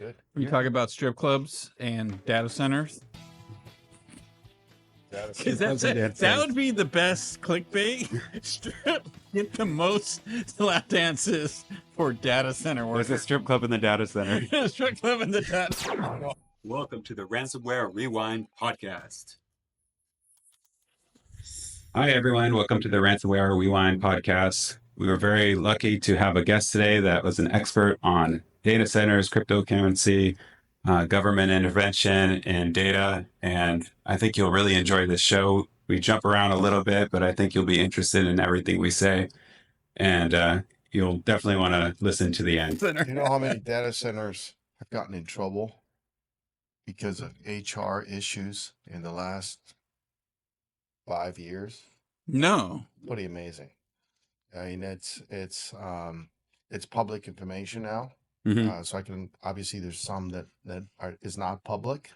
good. We talk about strip clubs and data centers. Because that would be the best clickbait. Strip get the most slap dances for data center workers. There's a strip club in the data center. Strip club in the data center. Welcome to the Ransomware Rewind podcast. Hi, everyone. Welcome to the Ransomware Rewind podcast. We were very lucky to have a guest today that was an expert on data centers, cryptocurrency, government intervention in data. And I think you'll really enjoy this show. We jump around a little bit, but I think you'll be interested in everything we say. And you'll definitely want to listen to the end. Do you know how many data centers have gotten in trouble because of HR issues in the last 5 years? No. Pretty amazing. I mean, it's public information now. Mm-hmm. So I can, obviously there's some that is not public.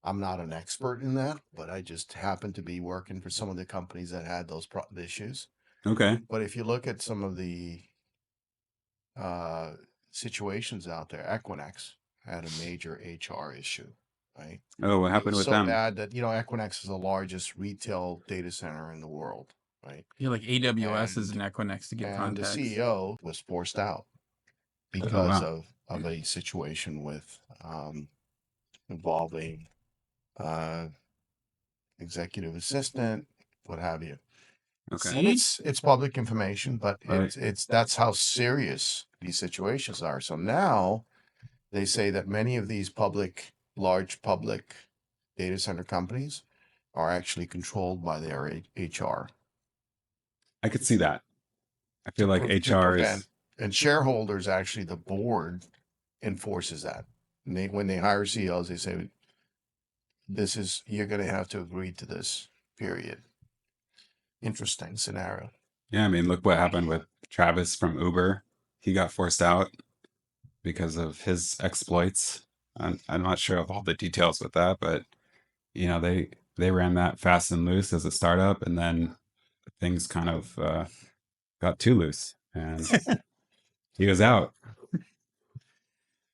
I'm not an expert in that, but I just happen to be working for some of the companies that had those issues. Okay. But if you look at some of the situations out there, Equinix had a major HR issue, right? Oh, what happened with so them? So bad that, Equinix is the largest retail data center in the world, right? Yeah, like AWS is an Equinix to get context. And the CEO was forced out because of a situation with involving executive assistant, what have you. Okay. And it's public information, but that's how serious these situations are. So now they say that many of these large public data center companies are actually controlled by their HR. I could see that. I feel like HR is... And shareholders, actually, the board enforces that. And when they hire CEOs, they say, you're going to have to agree to this, period. Interesting scenario. Yeah, I mean, look what happened with Travis from Uber. He got forced out because of his exploits. I'm not sure of all the details with that, but they ran that fast and loose as a startup, and then things kind of got too loose, and he was out.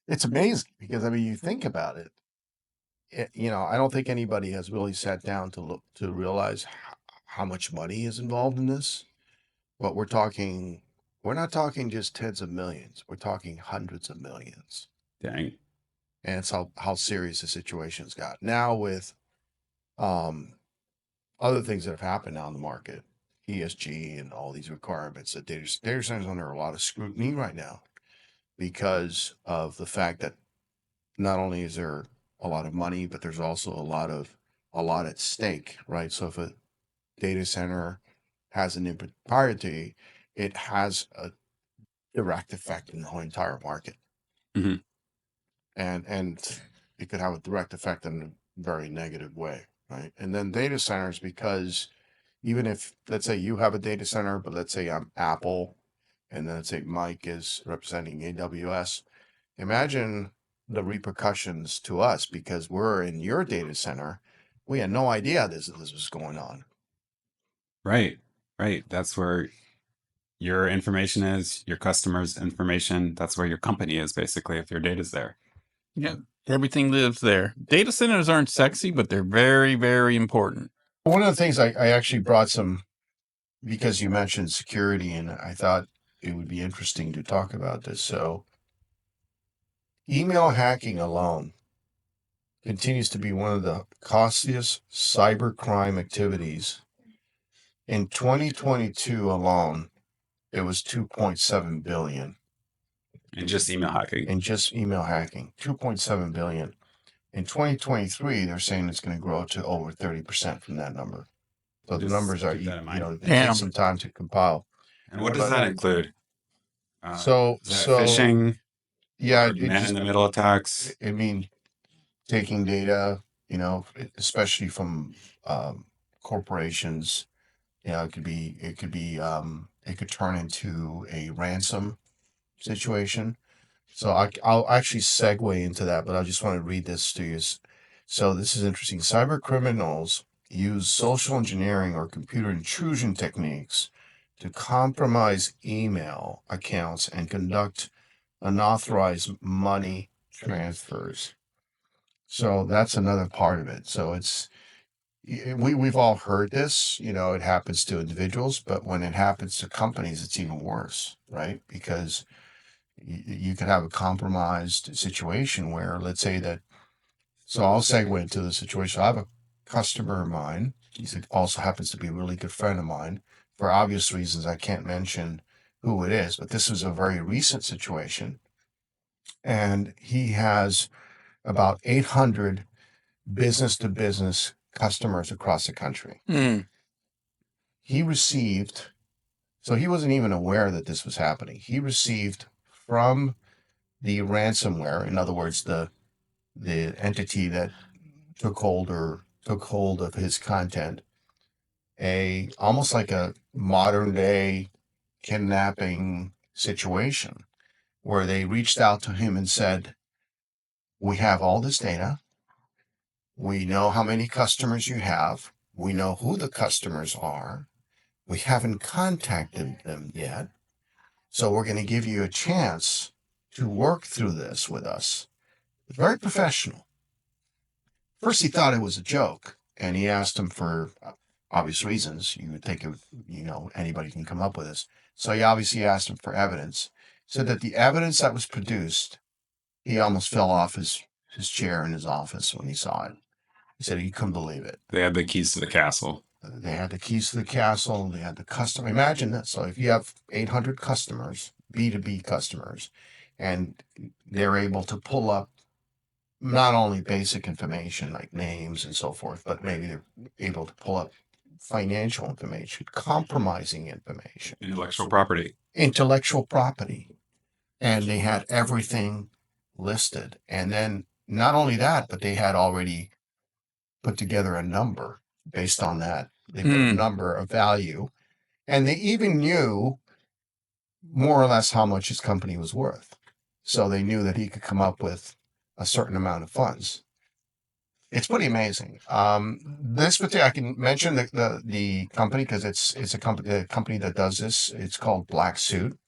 It's amazing because, I mean, you think about it. I don't think anybody has really sat down to realize how much money is involved in this. But we're not talking just tens of millions. We're talking hundreds of millions. Dang. And it's how serious the situation's got. Now with other things that have happened now in the market, ESG and all these requirements, that data centers under a lot of scrutiny right now because of the fact that not only is there a lot of money, but there's also a lot at stake, right? So if a data center has an impropriety, it has a direct effect in the whole entire market. Mm-hmm. And it could have a direct effect in a very negative way, right? And then data centers, because even if, let's say you have a data center, but let's say I'm Apple, and then let's say Mike is representing AWS, imagine the repercussions to us because we're in your data center. We had no idea this was going on. Right. That's where your information is, your customer's information. That's where your company is, basically, if your data's there. Yeah, everything lives there. Data centers aren't sexy, but they're very, very important. One of the things I actually brought some, because you mentioned security, and I thought it would be interesting to talk about this. So email hacking alone continues to be one of the costliest cybercrime activities. In 2022 alone, it was 2.7 billion. And just email hacking. 2.7 billion. In 2023, they're saying it's going to grow to over 30% from that number. So the numbers are, it takes some time to compile. And what does that include? So phishing? Yeah. Man-in-the-middle attacks? I mean, taking data, especially from corporations, it could turn into a ransom situation. So I'll actually segue into that, but I just want to read this to you. So this is interesting. Cyber criminals use social engineering or computer intrusion techniques to compromise email accounts and conduct unauthorized money transfers. So that's another part of it. So we've all heard this, it happens to individuals, but when it happens to companies, it's even worse, right? Because you could have a compromised situation where, let's say that, so I'll segue into the situation. I have a customer of mine. He also happens to be a really good friend of mine. For obvious reasons, I can't mention who it is, but this was a very recent situation. And he has about 800 business to business customers across the country. He received, so he wasn't even aware that this was happening. He received from the ransomware, in other words, the entity that took hold of his content, almost like a modern day kidnapping situation where they reached out to him and said, "We have all this data. We know how many customers you have. We know who the customers are. We haven't contacted them yet. So we're going to give you a chance to work through this with us." Very professional. First, he thought it was a joke, and he asked him for obvious reasons. You would think, anybody can come up with this. So he obviously asked him for evidence. Said that the evidence that was produced, he almost fell off his chair in his office when he saw it. He said he couldn't believe it. They had the keys to the castle. They had the keys to the castle. They had the customer. Imagine that. So if you have 800 customers, B2B customers, and they're able to pull up not only basic information like names and so forth, but maybe they're able to pull up financial information, compromising information, Intellectual property. And they had everything listed. And then not only that, but they had already put together a number based on that. They put a number, a value, and they even knew more or less how much his company was worth. So they knew that he could come up with a certain amount of funds. It's pretty amazing. This particular, I can mention the company because it's a company that does this. It's called Black Suit.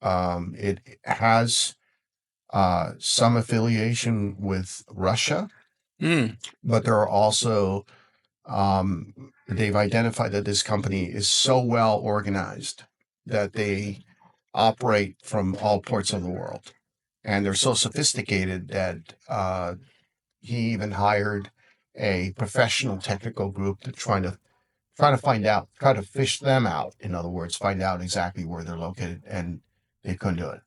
It has some affiliation with Russia, but there are also they've identified that this company is so well organized that they operate from all parts of the world. And they're so sophisticated that he even hired a professional technical group to try to find out, try to fish them out. In other words, find out exactly where they're located, and they couldn't do it.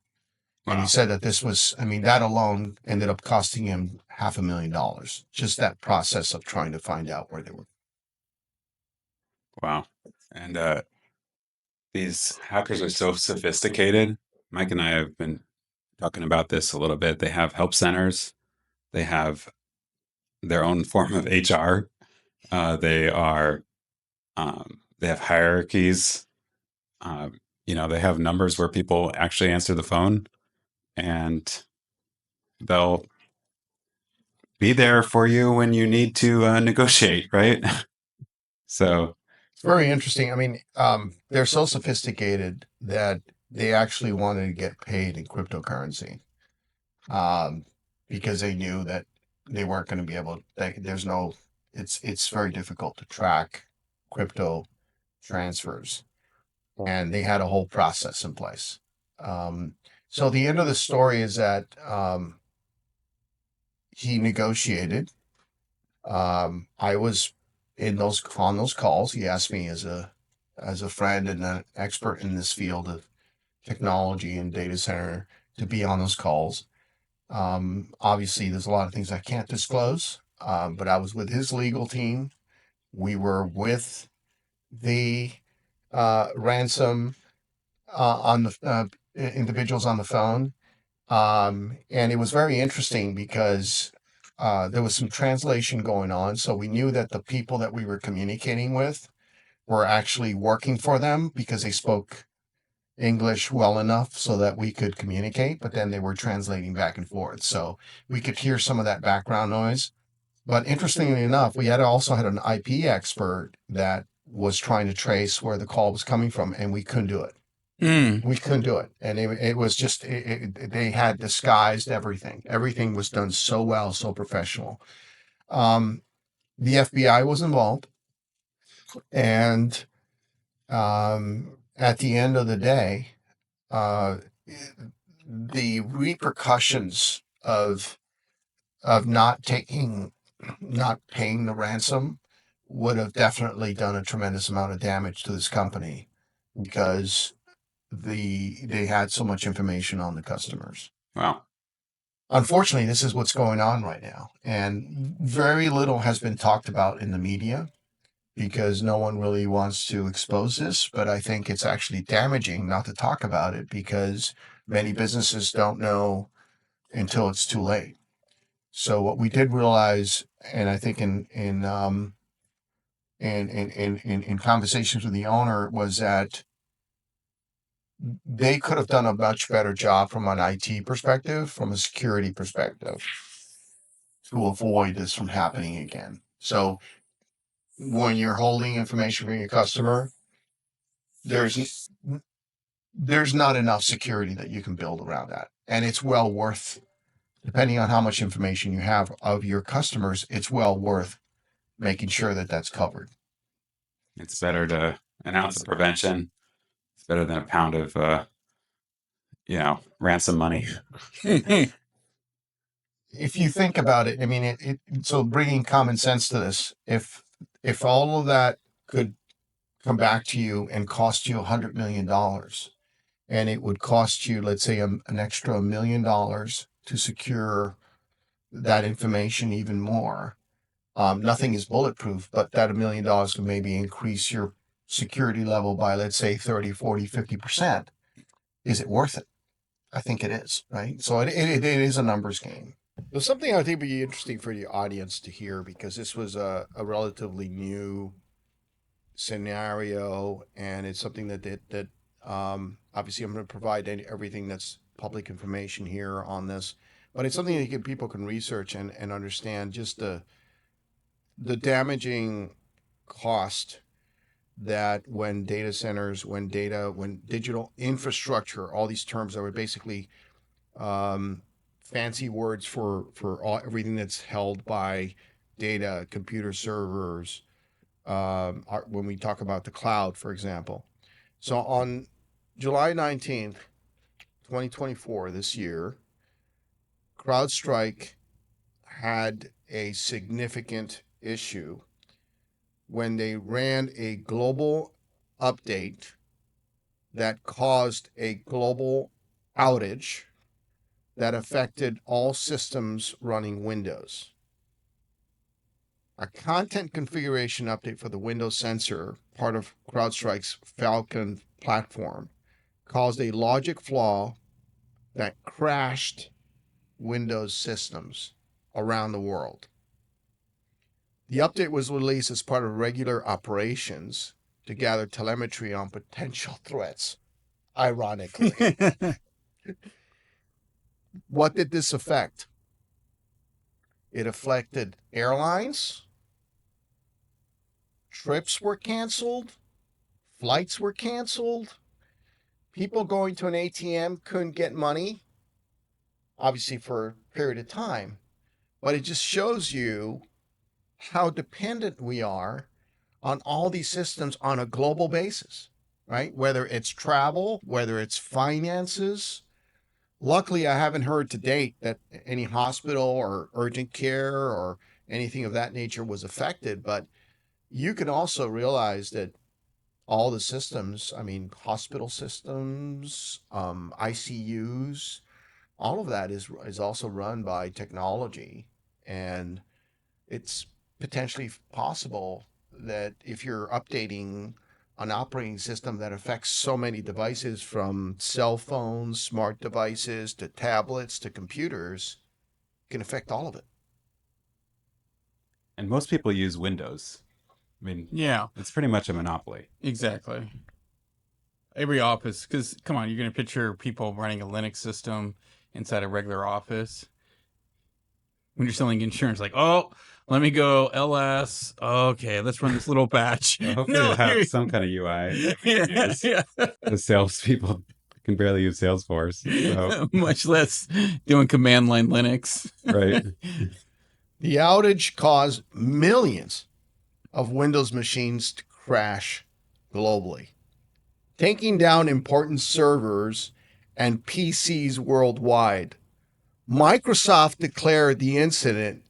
Wow. And he said that that alone ended up costing him $500,000, just that process of trying to find out where they were. Wow. And these hackers are so sophisticated. Mike and I have been talking about this a little bit. They have help centers. They have their own form of HR. They have hierarchies. They have numbers where people actually answer the phone, and they'll be there for you when you need to negotiate, right? So it's very interesting. I mean, they're so sophisticated that they actually wanted to get paid in cryptocurrency, because they knew that they weren't going to be able. It's very difficult to track crypto transfers, and they had a whole process in place. So the end of the story is that he negotiated. I was on those calls. He asked me as a friend and an expert in this field of technology and data center to be on those calls. Obviously, there's a lot of things I can't disclose, but I was with his legal team. We were with the ransom on the individuals on the phone. And it was very interesting because there was some translation going on. So we knew that the people that we were communicating with were actually working for them because they spoke English well enough so that we could communicate, but then they were translating back and forth. So we could hear some of that background noise. But interestingly enough, we also had an IP expert that was trying to trace where the call was coming from, and we couldn't do it. We couldn't do it. And it was just, they had disguised everything. Everything was done so well, so professional. The FBI was involved. And at the end of the day, uh, the repercussions of not paying the ransom would have definitely done a tremendous amount of damage to this company because they had so much information on the customers. Wow. Unfortunately, this is what's going on right now, and very little has been talked about in the media because no one really wants to expose this. But I think it's actually damaging not to talk about it because many businesses don't know until it's too late. So what we did realize, and I think in conversations with the owner, was that they could have done a much better job from an IT perspective, from a security perspective, to avoid this from happening again. So when you're holding information from your customer, there's there's not enough security that you can build around that, and it's well worth, depending on how much information you have of your customers, it's well worth making sure that that's covered. It's better to an ounce of prevention. It's better than a pound of, ransom money. If you think about it, I mean, so bringing common sense to this, if all of that could come back to you and cost you $100 million, and it would cost you, let's say, an extra $1 million to secure that information even more. Nothing is bulletproof, but that $1 million can maybe increase your security level by, let's say, 30, 40, 50%. Is it worth it? I think it is, right? So it is a numbers game. There's something I think would be interesting for the audience to hear because this was a relatively new scenario, and it's something that obviously I'm going to provide everything that's public information here on this, but it's something that people can research and understand just the damaging cost that when data centers, when digital infrastructure, all these terms that were basically fancy words for everything that's held by data, computer servers, when we talk about the cloud, for example. So on July 19th, 2024, this year, CrowdStrike had a significant issue when they ran a global update that caused a global outage that affected all systems running Windows. A content configuration update for the Windows sensor, part of CrowdStrike's Falcon platform, caused a logic flaw that crashed Windows systems around the world. The update was released as part of regular operations to gather telemetry on potential threats, ironically. What did this affect? It affected airlines. Trips were canceled. Flights were canceled. People going to an ATM couldn't get money, obviously for a period of time. But it just shows you how dependent we are on all these systems on a global basis, right? Whether it's travel, whether it's finances. Luckily, I haven't heard to date that any hospital or urgent care or anything of that nature was affected, but you can also realize that all the systems, I mean, hospital systems, ICUs, all of that is also run by technology. And it's potentially possible that if you're updating an operating system that affects so many devices, from cell phones, smart devices, to tablets, to computers, can affect all of it. And most people use Windows. I mean, Yeah, it's pretty much a monopoly. exactly. Every office, because come on, you're going to picture people running a Linux system inside a regular office. when you're selling insurance, like, oh, let me go LS. Okay, let's run this little batch. Well, hopefully No, they have some kind of UI that we can yeah, use. yeah. The salespeople can barely use Salesforce. So, Much less doing command line Linux. right. The outage caused millions of Windows machines to crash globally, taking down important servers and PCs worldwide. Microsoft declared the incident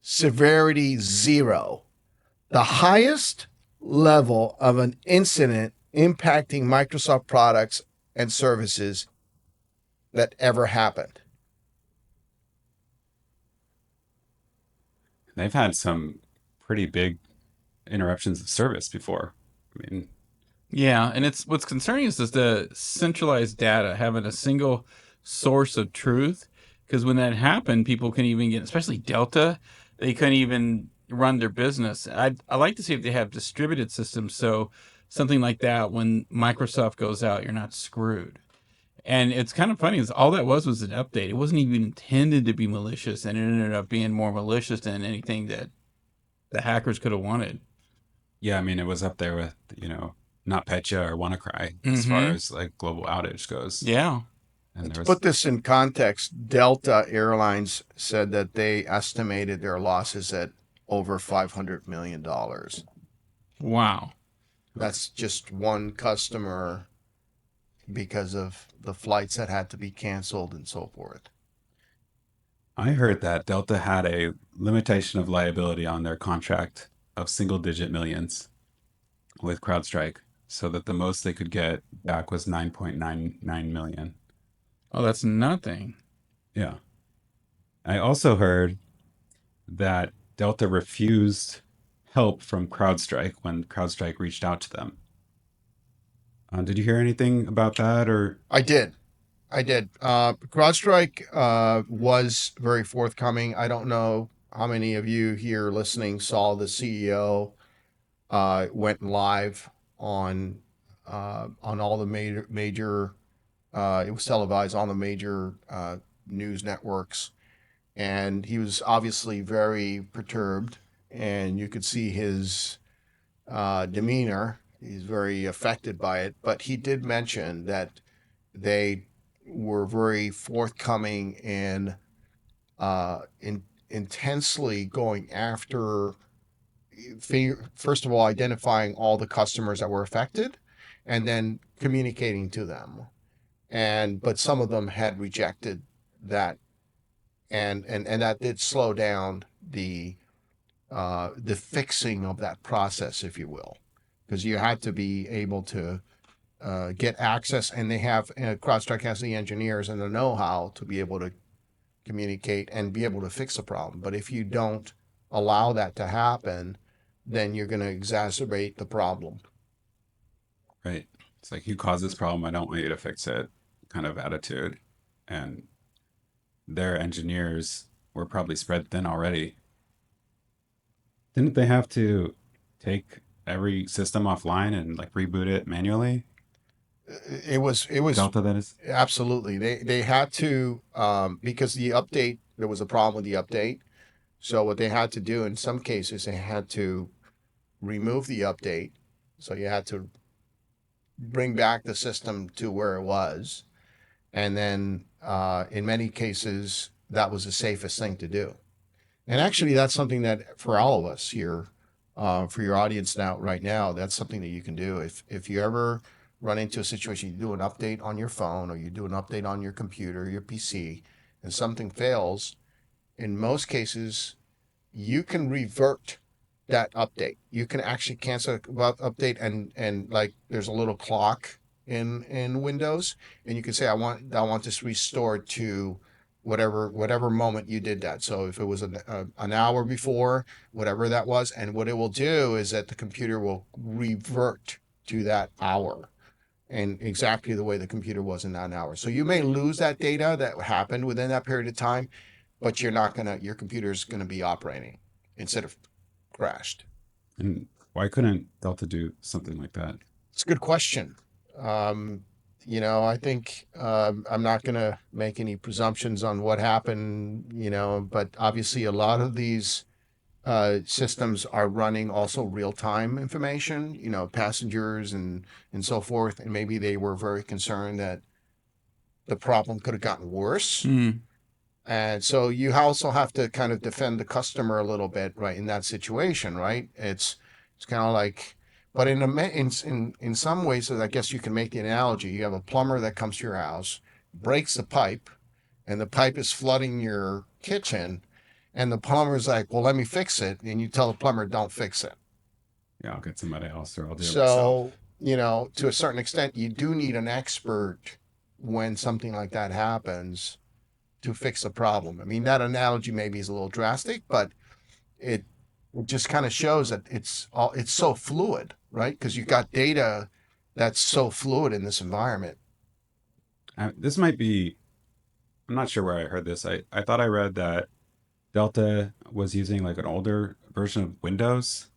severity 0, the highest level of an incident impacting Microsoft products and services that ever happened. They've had some pretty big interruptions of service before. I mean, Yeah, and it's what's concerning is the centralized data having a single source of truth. Because when that happened, people couldn't even get, especially Delta, they couldn't even run their business. I like to see if they have distributed systems, so something like that, when Microsoft goes out, you're not screwed. And it's kind of funny, is all that was an update. It wasn't even intended to be malicious, and it ended up being more malicious than anything that the hackers could have wanted. yeah, I mean, it was up there with, NotPetya or WannaCry as far Mm-hmm. as like global outage goes. Yeah. And To there was, put this in context, Delta Airlines said that they estimated their losses at over $500 million. Wow. That's just one customer because of the flights that had to be canceled and so forth. I heard that Delta had a limitation of liability on their contract of single digit millions with CrowdStrike, so that the most they could get back was 9.99 million. Oh, that's nothing. Yeah. I also heard that Delta refused help from CrowdStrike when CrowdStrike reached out to them. Did you hear anything about that? Or I did. CrowdStrike was very forthcoming. I don't know how many of you here listening saw the CEO went live on all the major it was televised on the major news networks, and he was obviously very perturbed, and you could see his demeanor. He's very affected by it, but he did mention that they were very forthcoming in intensely going after, first of all, identifying all the customers that were affected, and then communicating to them. But some of them had rejected that, and that did slow down the fixing of that process, if you will, because you had to be able to get access, and they have CrowdStrike has the engineers and the know-how to be able to communicate and be able to fix the problem. But if you don't allow that to happen, then you're going to exacerbate the problem. right, it's like, you caused this problem, I don't want you to fix it kind of attitude. And their engineers were probably spread thin already. Didn't they have to take every system offline and like reboot it manually? It was Delta, that is. absolutely, they had to, because the update, there was a problem with the update. So what they had to do in some cases, they had to remove the update. So you had to bring back the system to where it was. And then in many cases, that was the safest thing to do. And actually, that's something that for all of us here, for your audience now, right now, that's something that you can do. If you ever run into a situation, you do an update on your phone or you do an update on your computer, your PC, and something fails, in most cases, you can revert that update. You can actually cancel about update, and like there's a little clock in Windows, and you can say I want this restored to whatever moment you did that. So if it was an hour before, whatever that was, and what it will do is that the computer will revert to that hour and exactly the way the computer was in that hour. So you may lose that data that happened within that period of time, but your computer's gonna be operating instead of crashed. And why couldn't Delta do something like that? It's a good question. I think I'm not going to make any presumptions on what happened, but obviously a lot of these systems are running also real-time information, passengers and so forth, and maybe they were very concerned that the problem could have gotten worse. Mm. And so you also have to kind of defend the customer a little bit, right, in that situation, right? It's kind of like, but in some ways, I guess you can make the analogy. You have a plumber that comes to your house, breaks the pipe, and the pipe is flooding your kitchen, and the plumber's like, "Well, let me fix it," and you tell the plumber, "Don't fix it." Yeah, I'll get somebody else or I'll do it myself. So, to a certain extent, you do need an expert when something like that happens to fix the problem. I mean, that analogy maybe is a little drastic, but it just kind of shows that it's so fluid, right? Because you've got data that's so fluid in this environment. This might be, I'm not sure where I heard this. I thought I read that Delta was using like an older version of Windows.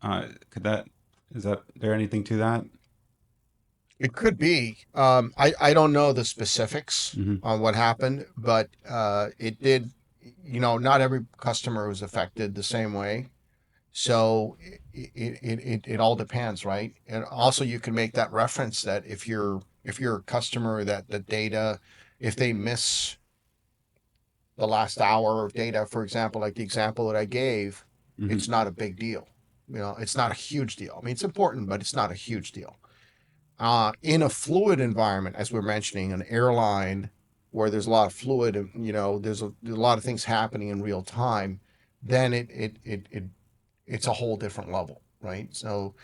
Could that, is that, there anything to that? It could be. I don't know the specifics Mhm. on what happened, but it did. Not every customer was affected the same way. So it all depends, right? And also you can make that reference that if you're a customer that the data, if they miss the last hour of data, for example, like the example that I gave, Mhm. it's not a big deal. It's not a huge deal. I mean, it's important, but it's not a huge deal. In a fluid environment, as we're mentioning, an airline where there's a lot of fluid, there's a lot of things happening in real time, then it's a whole different level, right? So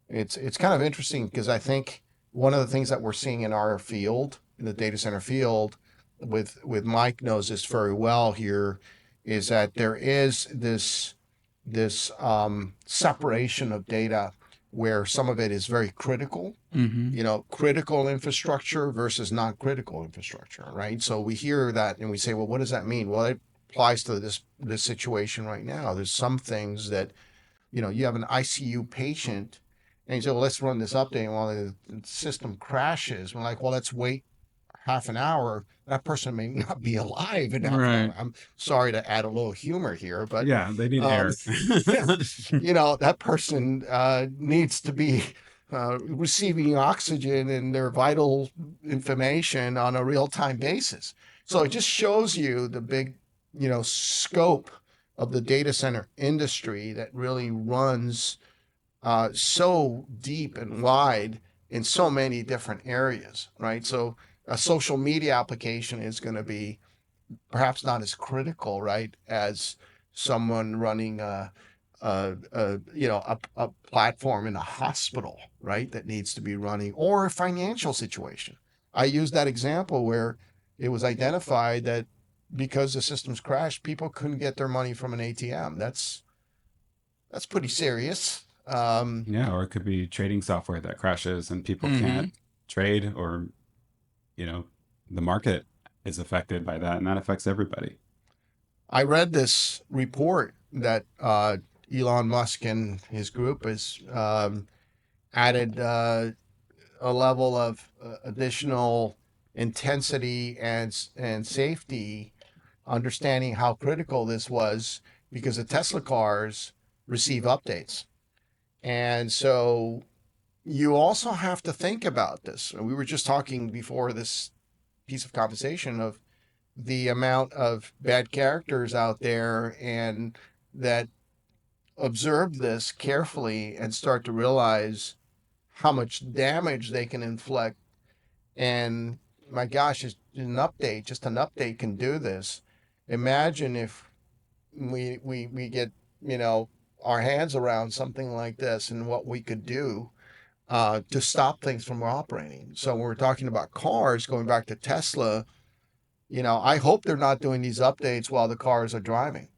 it's kind of interesting because I think one of the things that we're seeing in our field, in the data center field, with Mike knows this very well here, is that there is this separation of data where some of it is very critical, Mm-hmm. critical infrastructure versus non-critical infrastructure, right? So we hear that and we say, well, what does that mean? Well, it applies to this situation right now. There's some things that, you have an ICU patient and you say, well, let's run this update. And while the system crashes, we're like, well, let's wait half an hour. That person may not be alive in half an hour. Right. I'm sorry to add a little humor here, but Yeah, they need um, air. that person needs to be receiving oxygen and their vital information on a real-time basis. So it just shows you the big, scope of the data center industry that really runs so deep and wide in so many different areas, right? So a social media application is going to be perhaps not as critical, right, as someone running a platform in a hospital, right, that needs to be running, or a financial situation. I used that example where it was identified that because the systems crashed, people couldn't get their money from an ATM. That's pretty serious. Yeah, or it could be trading software that crashes and people Mm-hmm. can't trade, or, you know, the market is affected by that and that affects everybody. I read this report that Elon Musk and his group has added a level of additional intensity and safety, understanding how critical this was because the Tesla cars receive updates, and so you also have to think about this. We were just talking before this piece of conversation of the amount of bad characters out there and that observe this carefully and start to realize how much damage they can inflict. And my gosh, it's just an update can do this. Imagine if we get, our hands around something like this and what we could do to stop things from operating. So when we're talking about cars, going back to Tesla, I hope they're not doing these updates while the cars are driving.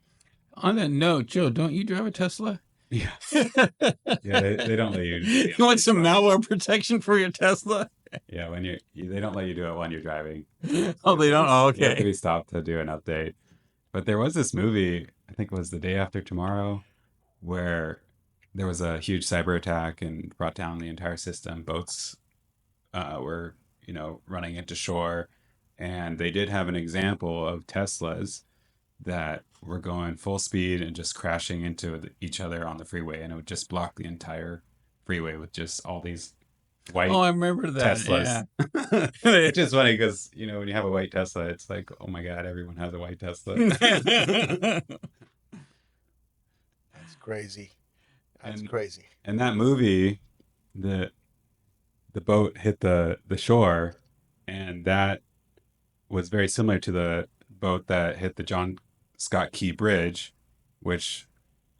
On that note, Joe, don't you drive a Tesla? Yeah. Yeah, they don't let you. You want some malware protection for your Tesla? Yeah, when they don't let you do it when you're driving. Oh, they don't? Oh, You have to okay. be stopped to do an update. But there was this movie, I think it was The Day After Tomorrow, where there was a huge cyber attack and brought down the entire system. Boats were, running into shore. And they did have an example of Teslas that were going full speed and just crashing into each other on the freeway, and it would just block the entire freeway with just all these white Oh, I remember that. Teslas. Yeah. Which is funny because, when you have a white Tesla, it's like, oh my God, everyone has a white Tesla. That's crazy. That's And crazy. in that movie, the boat hit the shore, and that was very similar to the boat that hit the John Scott Key Bridge, which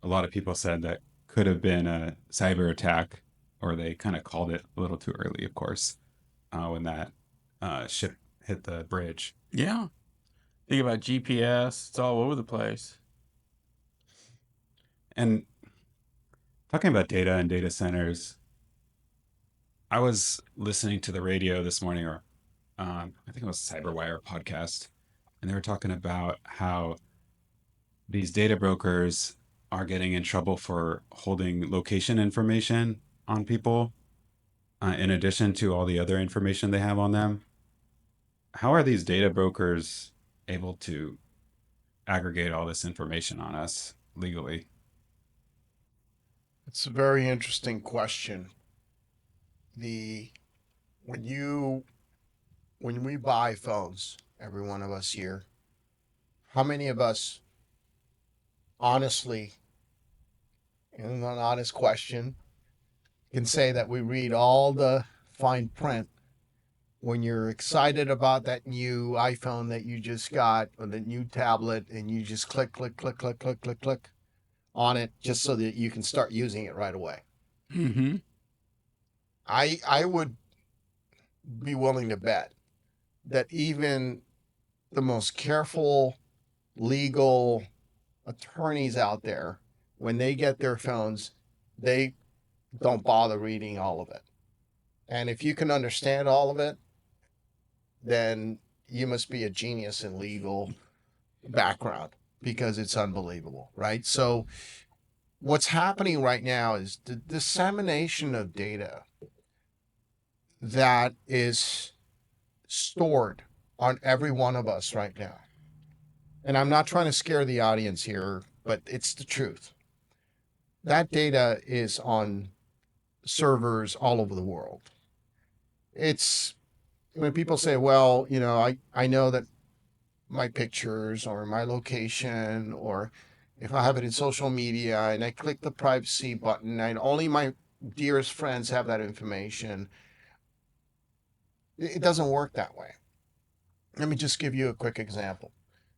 a lot of people said that could have been a cyber attack, or they kind of called it a little too early, of course, when that ship hit the bridge. Yeah. Think about GPS. It's all over the place. And talking about data and data centers, I was listening to the radio this morning, or I think it was Cyberwire podcast, and they were talking about how these data brokers are getting in trouble for holding location information on people, in addition to all the other information they have on them. How are these data brokers able to aggregate all this information on us legally? It's a very interesting question. The when we buy phones, every one of us here, how many of us honestly, in an honest question, can say that we read all the fine print when you're excited about that new iPhone that you just got or the new tablet and you just click, click, click, click, click, click, click on it just so that you can start using it right away? Mm-hmm. I would be willing to bet that even the most careful legal attorneys out there, when they get their phones, they don't bother reading all of it. And if you can understand all of it, then you must be a genius in legal background because it's unbelievable, right? So what's happening right now is the dissemination of data that is stored on every one of us right now. And I'm not trying to scare the audience here, but it's the truth. That data is on servers all over the world. It's when people say, well, I know that my pictures or my location, or if I have it in social media and I click the privacy button and only my dearest friends have that information, it doesn't work that way. Let me just give you a quick example.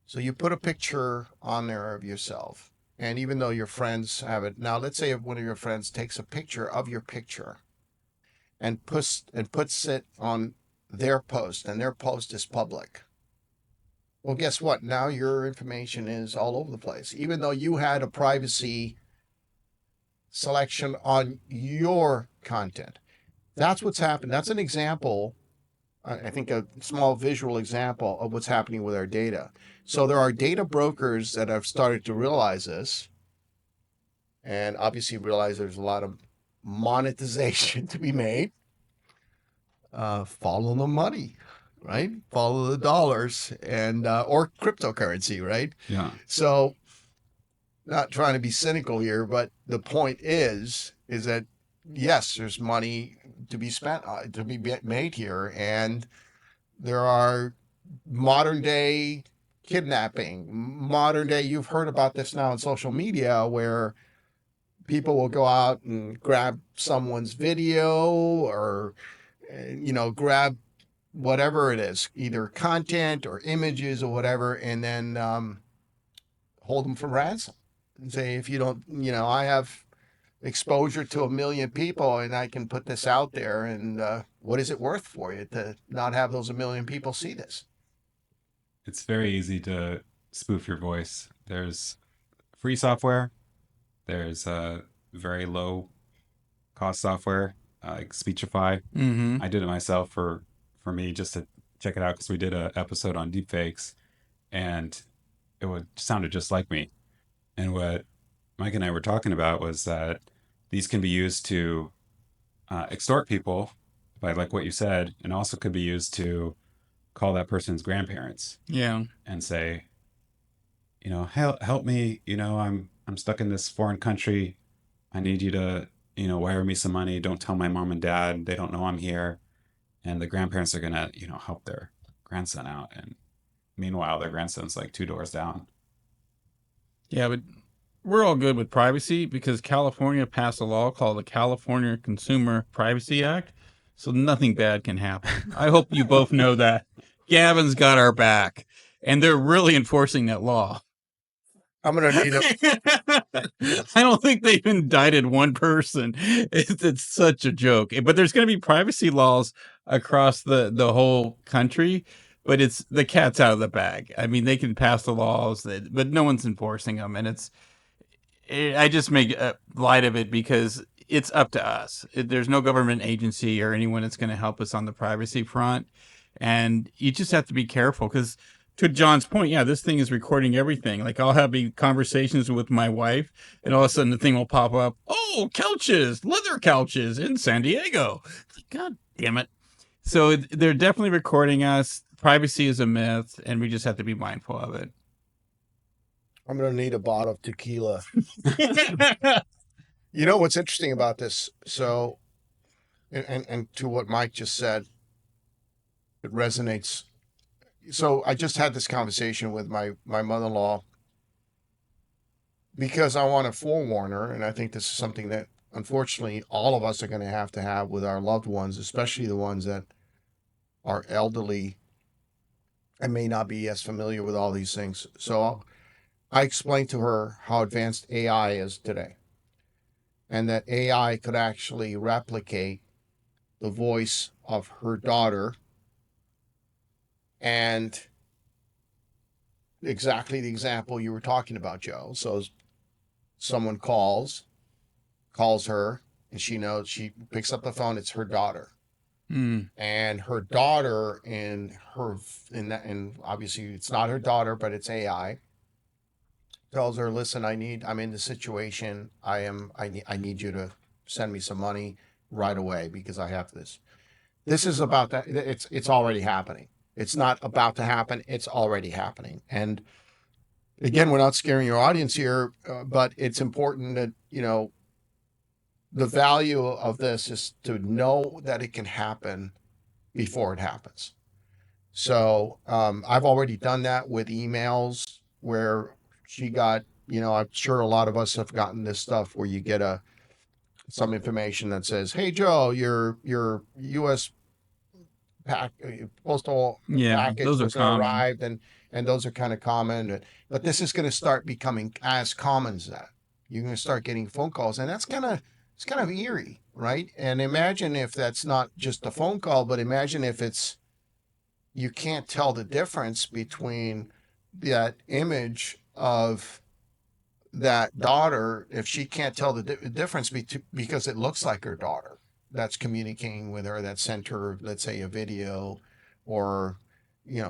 So you put a picture on there of yourself, and even though your friends have it, now let's say if one of your friends takes a picture of your picture and puts it on their post, and their post is public. Well, guess what? Now your information is all over the place, even though you had a privacy selection on your content. That's what's happened. That's an example, I think a small visual example of what's happening with our data. So there are data brokers that have started to realize this, and obviously realize there's a lot of monetization to be made. Follow the money, right? Follow the dollars, and or cryptocurrency, right? Yeah. So, not trying to be cynical here, but the point is that yes, there's money to be spent, to be made here, and there are modern day kidnapping, modern day. You've heard about this now on social media where people will go out and grab someone's video or grab whatever it is, either content or images or whatever, and then hold them for ransom and say, if you don't, I have exposure to 1 million people and I can put this out there, and what is it worth for you to not have those 1 million people see this? It's very easy to spoof your voice. There's free software. There's very low cost software, like Speechify. Mm-hmm. I did it myself for me just to check it out because we did an episode on deepfakes, and it sounded just like me. And what Mike and I were talking about was that these can be used to extort people by like what you said, and also could be used to call that person's grandparents Yeah. and say, help me, I'm stuck in this foreign country. I need you to, wire me some money. Don't tell my mom and dad. They don't know I'm here. And the grandparents are gonna, help their grandson out. And meanwhile, their grandson's like 2 doors down. Yeah, but we're all good with privacy because California passed a law called the California Consumer Privacy Act. So nothing bad can happen. I hope you both know that. Gavin's got our back. And they're really enforcing that law. I'm gonna need a I don't think they've indicted one person. It's such a joke. But there's going to be privacy laws across the whole country, but it's the cat's out of the bag. I mean, they can pass the laws, but no one's enforcing them, and I just make light of it because it's up to us. There's no government agency or anyone that's going to help us on the privacy front, and you just have to be careful because, to John's point, yeah, this thing is recording everything. Like, I'll have conversations with my wife, and all of a sudden the thing will pop up. Oh, leather couches in San Diego. God damn it. So they're definitely recording us. Privacy is a myth, and we just have to be mindful of it. I'm gonna need a bottle of tequila. You know what's interesting about this? So, and to what Mike just said, it resonates. So I just had this conversation with my mother-in-law because I want to forewarn her, and I think this is something that unfortunately all of us are going to have with our loved ones, especially the ones that are elderly and may not be as familiar with all these things. So I explained to her how advanced AI is today, and that AI could actually replicate the voice of her daughter, and exactly the example you were talking about, Joe. So someone calls her, and she picks up the phone. It's her daughter, and her daughter and obviously it's not her daughter, but it's AI. Tells her, "Listen, I'm in the situation. I need you to send me some money right away because I have this." This is about that. It's already happening. It's not about to happen. It's already happening. And again, we're not scaring your audience here, but it's important that, the value of this is to know that it can happen before it happens. So I've already done that with emails where she got, I'm sure a lot of us have gotten this stuff where you get some information that says, "Hey, Joe, your U.S. postal package those are common. arrived," and those are kind of common. But this is going to start becoming as common as that. You're going to start getting phone calls, and it's kind of eerie, right? And imagine if that's not just a phone call, but imagine if you can't tell the difference between that image of that daughter, if she can't tell the difference because it looks like her daughter that's communicating with her, that sent her, let's say, a video or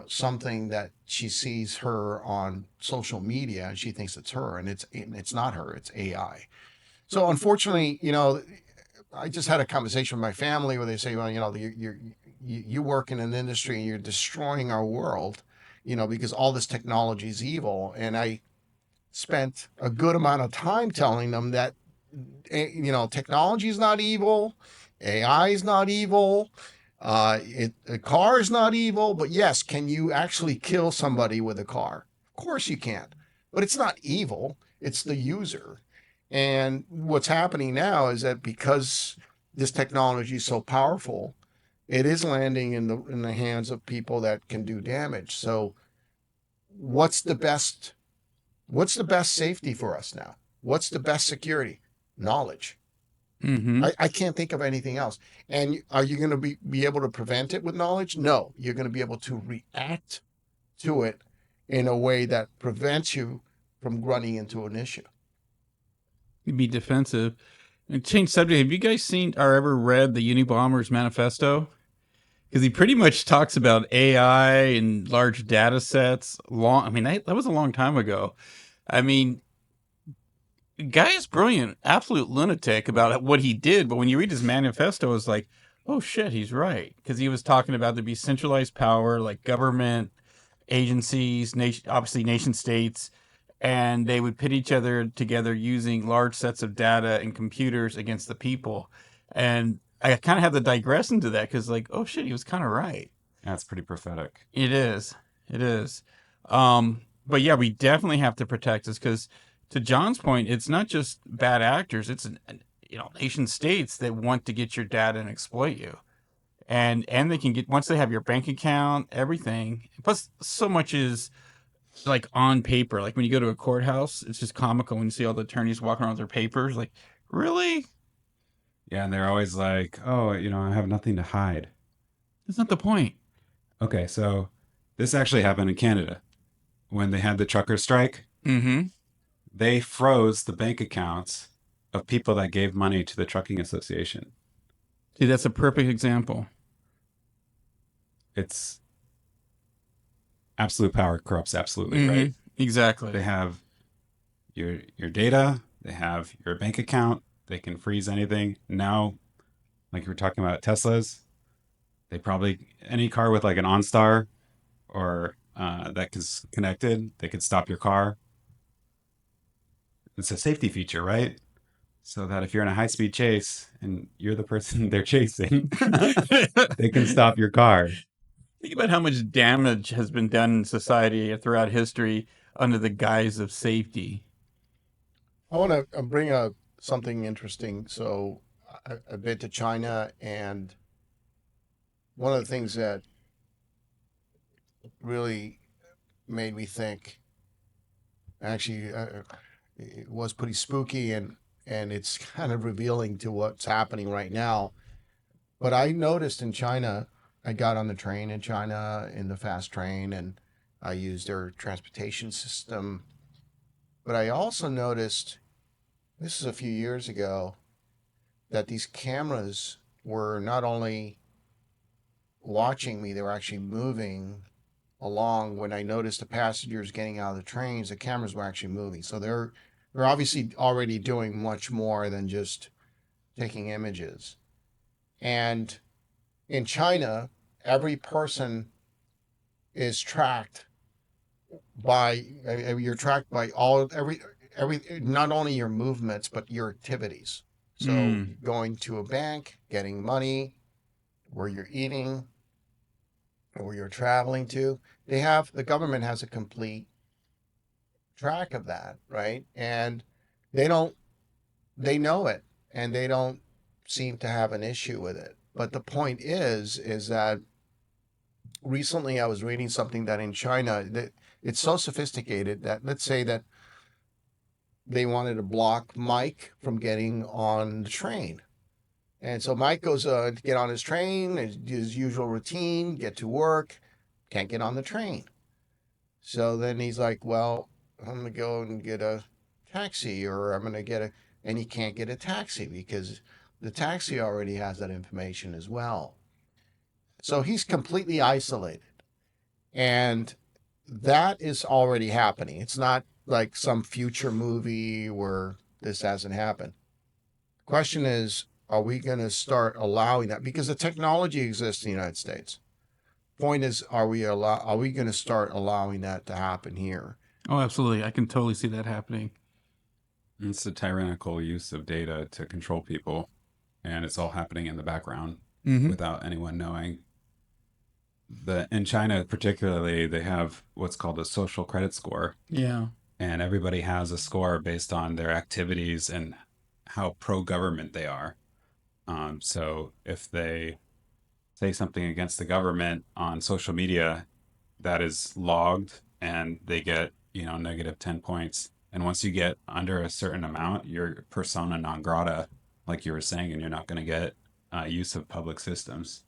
something that she sees her on social media and she thinks it's her, and it's not her, it's AI. So unfortunately, I just had a conversation with my family where they say, "Well, you work in an industry and you're destroying our world, because all this technology is evil." And I spent a good amount of time telling them that, technology is not evil, AI is not evil, a car is not evil, but yes, can you actually kill somebody with a car? Of course you can, but it's not evil. It's the user. And what's happening now is that because this technology is so powerful, it is landing in the hands of people that can do damage. So what's the best safety for us now? What's the best security? Knowledge. Mm-hmm. I can't think of anything else. And are you going to be able to prevent it with knowledge? No, you're going to be able to react to it in a way that prevents you from running into an issue. You'd be defensive. And change subject. Have you guys seen or ever read the Unabomber's manifesto? Because he pretty much talks about AI and large data sets. That was a long time ago. I mean, guy is brilliant, absolute lunatic about what he did. But when you read his manifesto, it's like, oh shit, he's right. Because he was talking about there be centralized power, like government agencies, obviously nation states, and they would pit each other together using large sets of data and computers against the people. And I kind of have to digress into that because, like, oh shit, he was kind of right. That's pretty prophetic. It is. It is. But yeah, we definitely have to protect us because, to John's point, it's not just bad actors. It's nation states that want to get your data and exploit you, and they can get once they have your bank account, everything. Plus, so much is like on paper. Like when you go to a courthouse, it's just comical when you see all the attorneys walking around with their papers. Like, really? Yeah, and they're always like, "Oh, I have nothing to hide." That's not the point. Okay, so this actually happened in Canada when they had the trucker strike. Mm-hmm. They froze the bank accounts of people that gave money to the trucking association. See, that's a perfect example. It's absolute power corrupts absolutely, right? Exactly. They have your data, they have your bank account, they can freeze anything. Now, like you were talking about Teslas, they probably any car with like an OnStar or that is connected, they could stop your car. It's a safety feature, right? So that if you're in a high-speed chase and you're the person they're chasing, they can stop your car. Think about how much damage has been done in society throughout history under the guise of safety. I want to bring up something interesting. So I've been to China, and one of the things that really made me think, actually, it was pretty spooky, and it's kind of revealing to what's happening right now. But I noticed in China, I got on the train in China in the fast train, and I used their transportation system. But I also noticed, this is a few years ago, that these cameras were not only watching me, they were actually moving along. When I noticed the passengers getting out of the trains, the cameras were actually moving. So they're obviously already doing much more than just taking images. And in China, every person is tracked by you're tracked by every not only your movements but your activities. So going to a bank, getting money, where you're eating, where you're traveling to, the government has a complete track of that, right? And they know it, and they don't seem to have an issue with it. But the point is that recently I was reading something that in China, that it's so sophisticated that, let's say that they wanted to block Mike from getting on the train. And so Mike goes to get on his train, his usual routine, get to work, can't get on the train. So then he's like, well, I'm going to go and get a taxi, or I'm going to get and he can't get a taxi because the taxi already has that information as well. So he's completely isolated. And that is already happening. It's not like some future movie where this hasn't happened. The question is, are we going to start allowing that? Because the technology exists in the United States. Point is, are we going to start allowing that to happen here? Oh, absolutely. I can totally see that happening. It's the tyrannical use of data to control people, and it's all happening in the background without anyone knowing. In China particularly, they have what's called a social credit score. Yeah. And everybody has a score based on their activities and how pro-government they are. So if they say something against the government on social media, that is logged and they get, negative 10 points. And once you get under a certain amount, you're persona non grata, like you were saying, and you're not going to get use of public systems.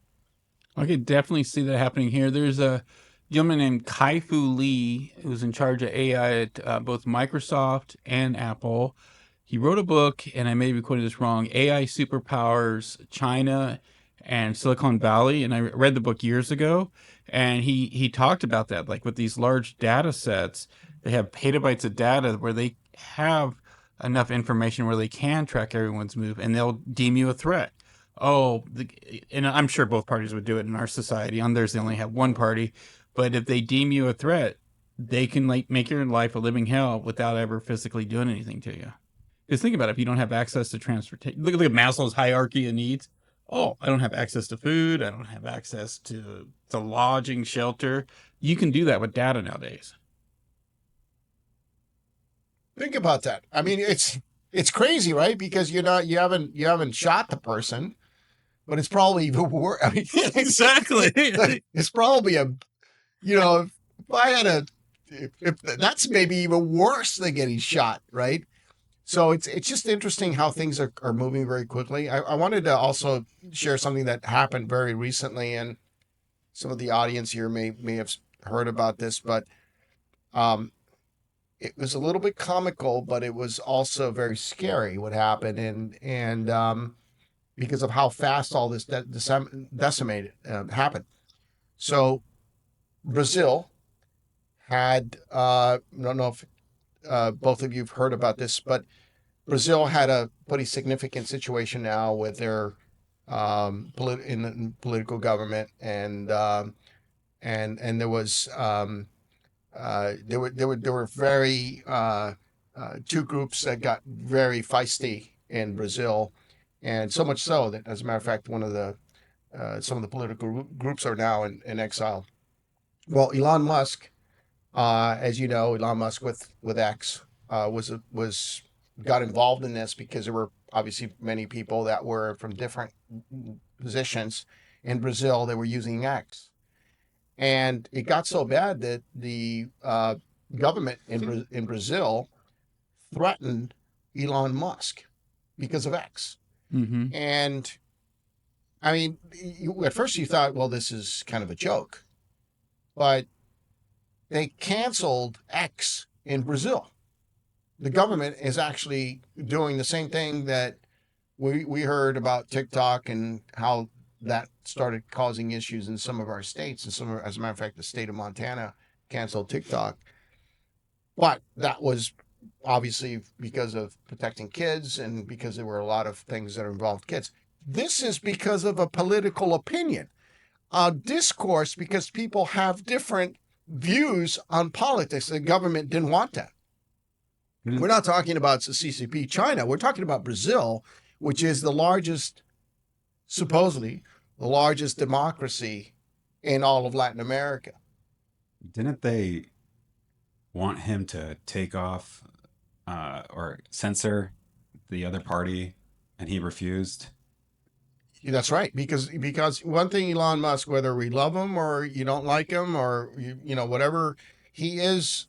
I could definitely see that happening here. There's a gentleman named Kai-Fu Lee who's in charge of AI at both Microsoft and Apple. He wrote a book, and I may be quoting this wrong, AI Superpowers China and Silicon Valley. And I read the book years ago, and he talked about that, like with these large data sets, they have petabytes of data where they have enough information where they can track everyone's move, and they'll deem you a threat. and I'm sure both parties would do it in our society. On theirs, they only have one party. But if they deem you a threat, they can like make your life a living hell without ever physically doing anything to you. Because think about it, if you don't have access to transportation, look at Maslow's hierarchy of needs. Oh, I don't have access to food. I don't have access to lodging, shelter. You can do that with data nowadays. Think about that. I mean, it's crazy, right? Because you haven't shot the person, but it's probably even worse. I mean, Exactly. it's probably if I had if that's maybe even worse than getting shot, right? So it's just interesting how things are moving very quickly. I wanted to also share something that happened very recently, and some of the audience here may have heard about this, but it was a little bit comical, but it was also very scary what happened, and because of how fast all this decimated happened. So Brazil had I don't know if both of you have heard about this, but Brazil had a pretty significant situation now with their in the political government, and there was there were very two groups that got very feisty in Brazil, and so much so that, as a matter of fact, one of the some of the political groups are now in exile. Well, Elon Musk, as you know, Elon Musk with X was got involved in this because there were obviously many people that were from different positions in Brazil that were using X. And it got so bad that the government in Brazil threatened Elon Musk because of X. Mm-hmm. And I mean, at first you thought, well, this is kind of a joke, but they canceled X in Brazil. The government is actually doing the same thing that we heard about TikTok and how that started causing issues in some of our states. And as a matter of fact, the state of Montana canceled TikTok. But that was obviously because of protecting kids and because there were a lot of things that involved kids. This is because of a political opinion, a discourse, because people have different views on politics. The government didn't want that. Mm-hmm. We're not talking about the CCP China. We're talking about Brazil, which is the largest, supposedly, the largest democracy in all of Latin America. Didn't they want him to take off or censor the other party, and he refused? That's right, because one thing, Elon Musk, whether we love him or you don't like him or whatever, he is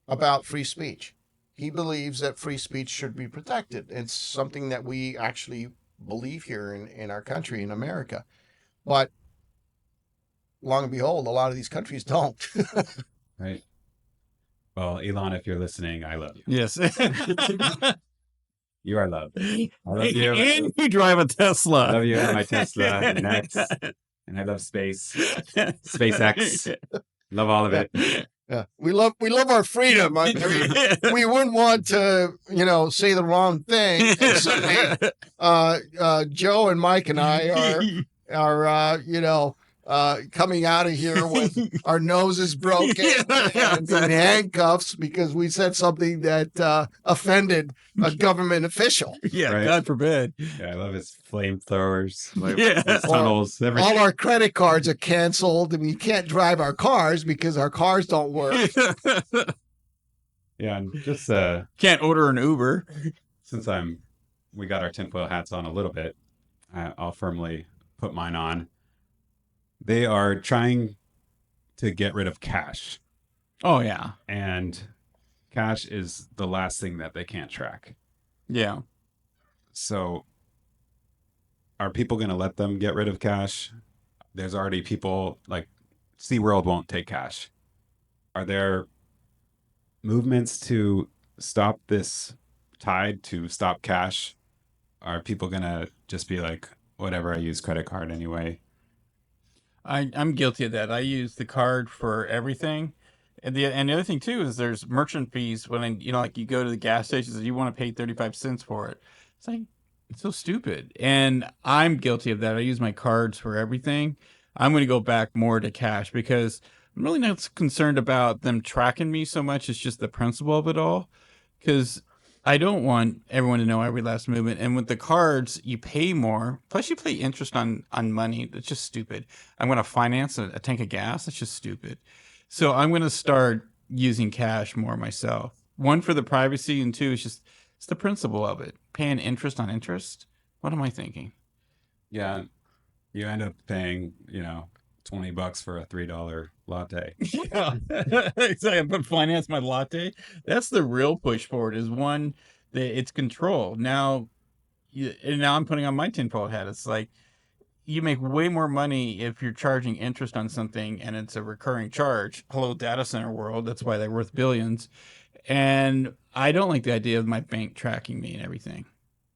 about free speech. He believes that free speech should be protected. It's something that we actually believe here in our country, in America. But long and behold, a lot of these countries don't. Right. Well, Elon, if you're listening, I love you. Yes. You are loved. I love you. And you drive a Tesla. I love you and my Tesla next. And I love space. SpaceX. Love all of it. Yeah, we love our freedom. I mean, we wouldn't want to, say the wrong thing. So, Joe and Mike and I are coming out of here with our noses broken and in handcuffs because we said something that offended a government official. Yeah, right? God forbid. Yeah, I love his flamethrowers, his tunnels, everything. All our credit cards are canceled, and we can't drive our cars because our cars don't work. Yeah, and just can't order an Uber. Since we got our tinfoil hats on a little bit, I'll firmly put mine on. They are trying to get rid of cash. Oh, yeah. And cash is the last thing that they can't track. Yeah. So are people going to let them get rid of cash? There's already people like SeaWorld won't take cash. Are there movements to stop this tide, to stop cash? Are people going to just be like, whatever, I use credit card anyway? I'm guilty of that. I use the card for everything. And the other thing too is there's merchant fees when like you go to the gas stations and you want to pay 35 cents for it. It's like, It's so stupid. And I'm guilty of that. I use my cards for everything. I'm going to go back more to cash because I'm really not concerned about them tracking me so much. It's just the principle of it all. Because I don't want everyone to know every last movement. And with the cards, you pay more. Plus, you pay interest on money. That's just stupid. I'm going to finance a tank of gas. That's just stupid. So I'm going to start using cash more myself. One, for the privacy, and two, it's the principle of it. Paying interest on interest. What am I thinking? Yeah, you end up paying, $20 for a $3 latte. Yeah, exactly. But finance my latte. That's the real push forward. Is one that it's control. And now I'm putting on my tinfoil hat. It's like you make way more money if you're charging interest on something and it's a recurring charge. Hello, data center world. That's why they're worth billions. And I don't like the idea of my bank tracking me and everything.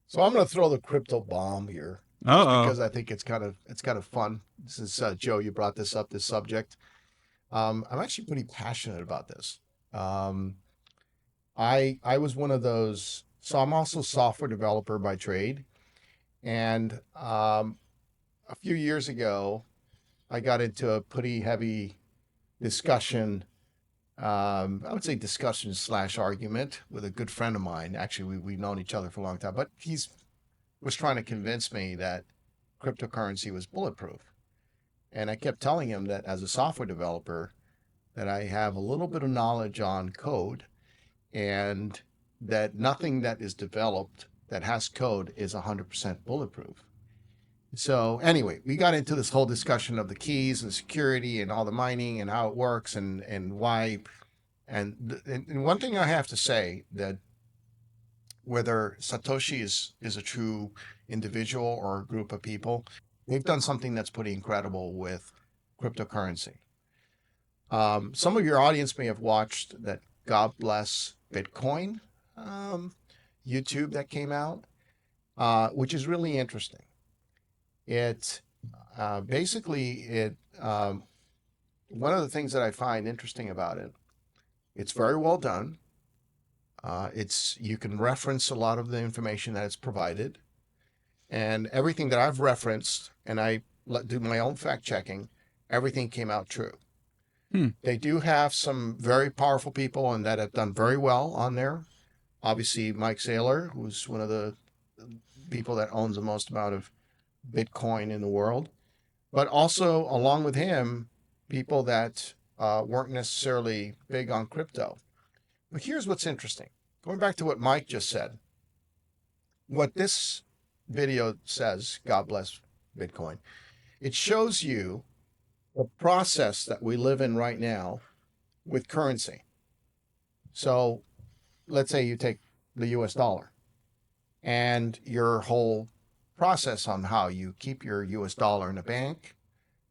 So I'm going to throw the crypto bomb here because I think it's kind of fun. Since Joe, you brought this subject. I'm actually pretty passionate about this. I was one of those. So I'm also a software developer by trade, and a few years ago, I got into a pretty heavy discussion. I would say discussion / argument with a good friend of mine. Actually, we've known each other for a long time, but he's was trying to convince me that cryptocurrency was bulletproof. And I kept telling him that as a software developer, that I have a little bit of knowledge on code and that nothing that is developed that has code is 100% bulletproof. So anyway, we got into this whole discussion of the keys and security and all the mining and how it works and why. And one thing I have to say, that whether Satoshi is a true individual or a group of people, they've done something that's pretty incredible with cryptocurrency. Some of your audience may have watched that God Bless Bitcoin YouTube that came out, which is really interesting. It basically one of the things that I find interesting about it, it's very well done. You can reference a lot of the information that it's provided, and everything that I've referenced, and I do my own fact checking, everything came out true. They do have some very powerful people and that have done very well on there. Obviously, Mike Saylor, who's one of the people that owns the most amount of Bitcoin in the world, but also along with him, people that weren't necessarily big on crypto. But here's what's interesting. Going back to what Mike just said, what this video says, God bless Bitcoin, it shows you the process that we live in right now with currency. So let's say you take the US dollar and your whole process on how you keep your US dollar in a bank,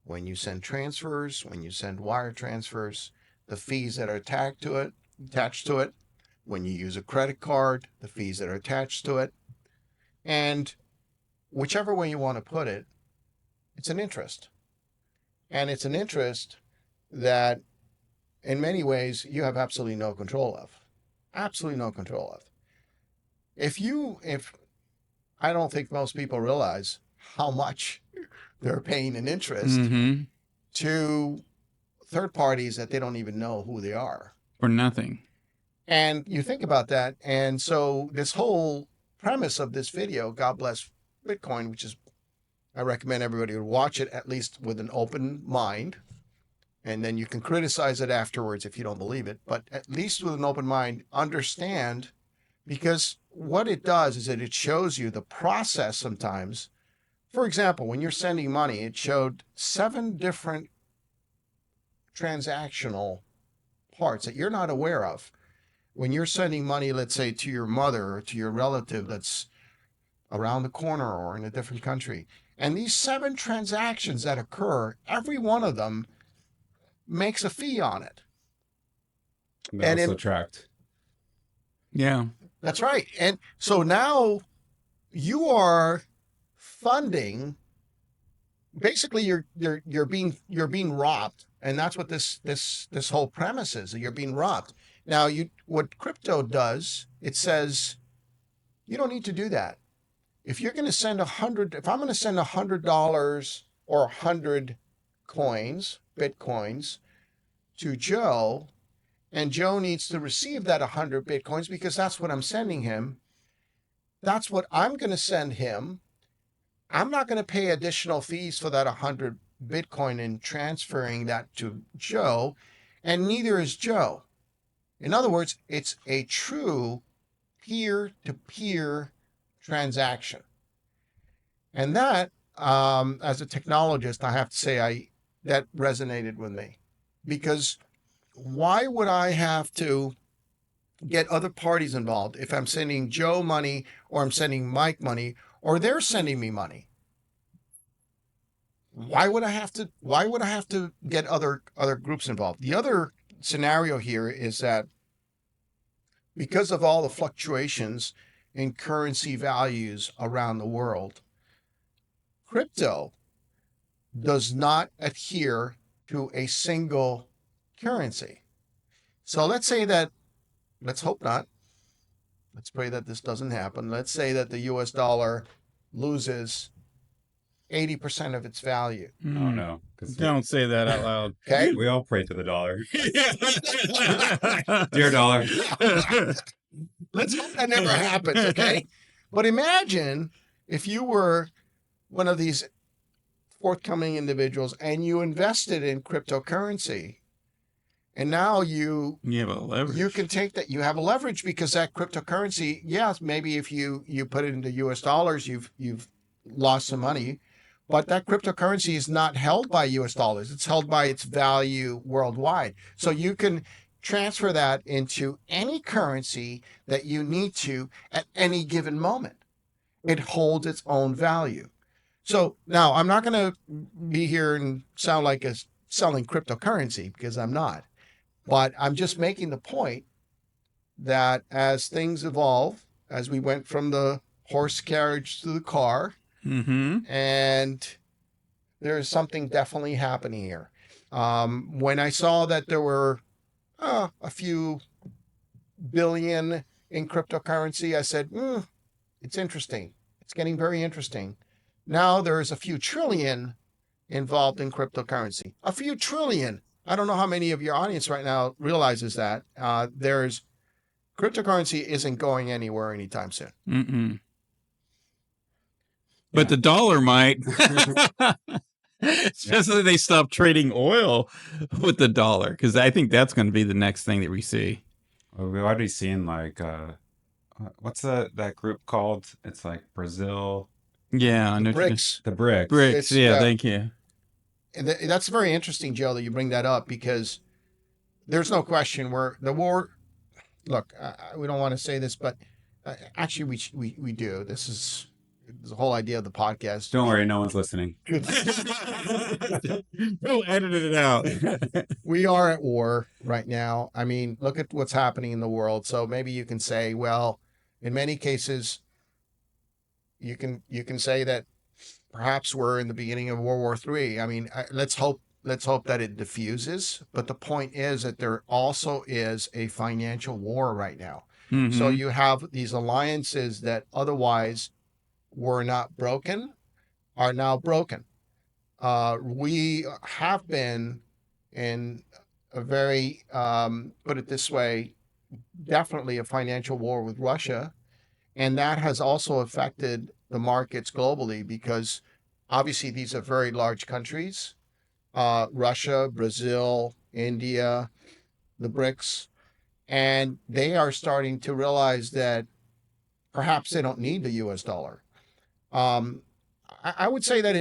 when you send transfers, when you send wire transfers, the fees that are attached to it, when you use a credit card, the fees that are attached to it, and whichever way you want to put it, it's an interest. And it's an interest that in many ways you have absolutely no control of. Absolutely no control of. If I don't think most people realize how much they're paying in interest to third parties that they don't even know who they are. For nothing. And you think about that. And so this whole premise of this video, God Bless Bitcoin, which is, I recommend everybody would watch it at least with an open mind. And then you can criticize it afterwards if you don't believe it. But at least with an open mind, understand, because what it does is that it shows you the process sometimes. For example, when you're sending money, it showed 7 different transactional parts that you're not aware of. When you're sending money, let's say to your mother or to your relative that's around the corner or in a different country, and these 7 transactions that occur, every one of them makes a fee on it. And also tracked. Yeah. That's right. And so now you are funding, basically you're being robbed. And that's what this whole premise is, that you're being robbed. Now what crypto does, it says you don't need to do that. if you're going to send if I'm going to send $100 or 100 coins, Bitcoins, to Joe, and Joe needs to receive that 100 Bitcoins because that's what I'm sending him, that's what I'm going to send him. I'm not going to pay additional fees for that 100 Bitcoin and transferring that to Joe, and neither is Joe. In other words, it's a true peer-to-peer transaction. And that, as a technologist, I have to say that resonated with me, because why would I have to get other parties involved if I'm sending Joe money or I'm sending Mike money or they're sending me money? Why would I have to get other groups involved? The other scenario here is that because of all the fluctuations in currency values around the world, crypto does not adhere to a single currency. So let's hope not. Let's pray that this doesn't happen. Let's say that the US dollar loses 80% of its value. Oh no. Don't say that out loud. Okay? We all pray to the dollar. Dear dollar. Let's hope that never happens, okay? But imagine if you were one of these forthcoming individuals and you invested in cryptocurrency, and now you have a leverage. You can take that. You have a leverage because that cryptocurrency, yes, maybe if you put it into US dollars, you've lost some money, but that cryptocurrency is not held by US dollars. It's held by its value worldwide. So you can transfer that into any currency that you need to at any given moment. It holds its own value. So now I'm not going to be here and sound like a selling cryptocurrency, because I'm not. But I'm just making the point that as things evolve, as we went from the horse carriage to the car, and there's something definitely happening here. When I saw that there were a few billion in cryptocurrency, I said, it's interesting. It's getting very interesting. Now there's a few trillion involved in cryptocurrency. A few trillion. I don't know how many of your audience right now realizes that. Cryptocurrency isn't going anywhere anytime soon. But the dollar might. Especially they stop trading oil with the dollar, because I think that's going to be the next thing that we see. Well, we've already seen what's that group called? It's like Brazil. Yeah, I know. BRICS. The BRICS. BRICS. Yeah, thank you. And that's very interesting, Joe, that you bring that up, because there's no question where the war. Look, we don't want to say this, but actually we do. This is the whole idea of the podcast. Don't worry, no one's listening. Who edited it out? We are at war right now. I mean, look at what's happening in the world. So maybe you can say, well, in many cases, you can say that perhaps we're in the beginning of World War III. I mean, let's hope that it diffuses. But the point is that there also is a financial war right now. So you have these alliances that otherwise were not broken, are now broken. We have been in a very, put it this way, definitely a financial war with Russia. And that has also affected the markets globally, because obviously these are very large countries, Russia, Brazil, India, the BRICS, and they are starting to realize that perhaps they don't need the US dollar. I would say that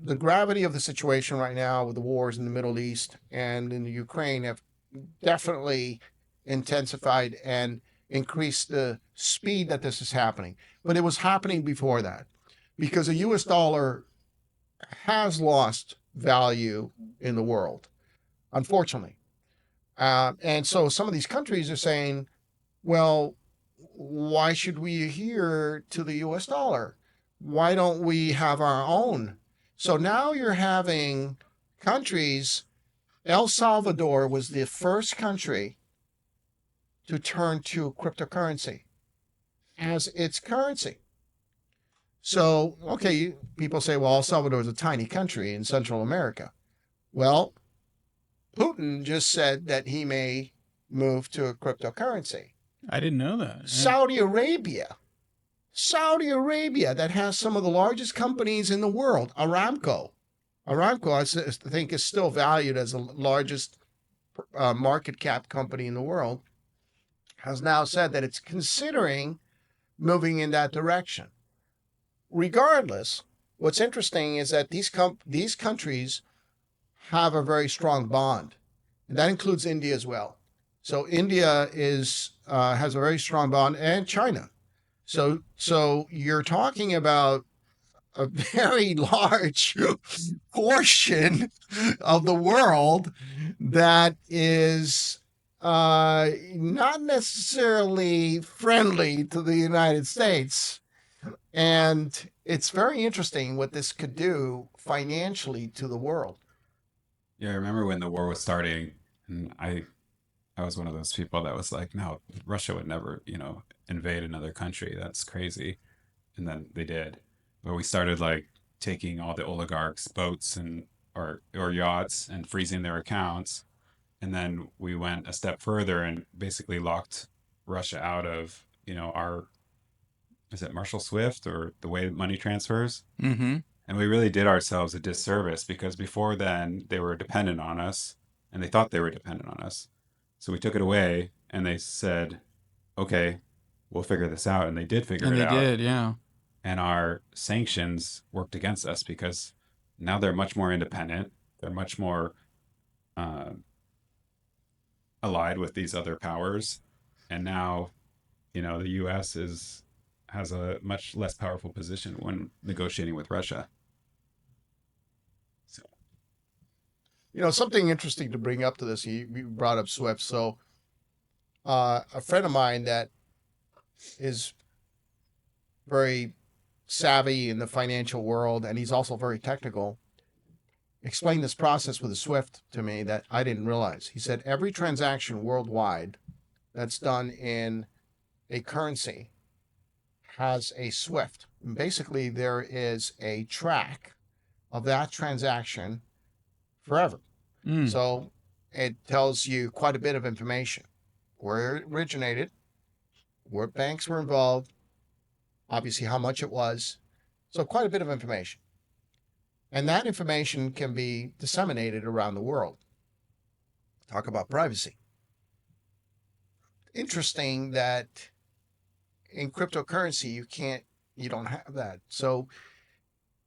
the gravity of the situation right now with the wars in the Middle East and in the Ukraine have definitely intensified and increased the speed that this is happening. But it was happening before that, because the US dollar has lost value in the world, unfortunately. And so some of these countries are saying, well, why should we adhere to the US dollar? Why don't we have our own? So now you're having countries. El Salvador was the first country to turn to cryptocurrency. as its currency. So, okay, people say, well, El Salvador is a tiny country in Central America. Well, Putin just said that he may move to a cryptocurrency. I didn't know that. Saudi Arabia, that has some of the largest companies in the world, Aramco, I think, is still valued as the largest market cap company in the world, has now said that it's considering moving in that direction. Regardless, what's interesting is that these countries have a very strong bond, and that includes India as well. So India has a very strong bond, and China. So you're talking about a very large portion of the world that is not necessarily friendly to the United States. And it's very interesting what this could do financially to the world. Yeah, I remember when the war was starting, and I was one of those people that was like, no, Russia would never, invade another country. That's crazy. And then they did. But we started like taking all the oligarchs' boats or yachts and freezing their accounts. And then we went a step further and basically locked Russia out of, is it Marshall Swift or the way money transfers? Mm-hmm. And we really did ourselves a disservice because before then they were dependent on us and they thought they were dependent on us. So we took it away and they said, okay, we'll figure this out. And they did figure it out. And they did, yeah. And our sanctions worked against us because now they're much more independent. They're much more allied with these other powers. And now, the U.S. has a much less powerful position when negotiating with Russia. So, something interesting to bring up to this, you brought up SWIFT. So a friend of mine that is very savvy in the financial world, and he's also very technical, explained this process with a SWIFT to me that I didn't realize. He said every transaction worldwide that's done in a currency has a SWIFT. And basically, there is a track of that transaction forever. So it tells you quite a bit of information: where it originated, what banks were involved, obviously how much it was. So quite a bit of information. And that information can be disseminated around the world. Talk about privacy. Interesting that in cryptocurrency, you don't have that. So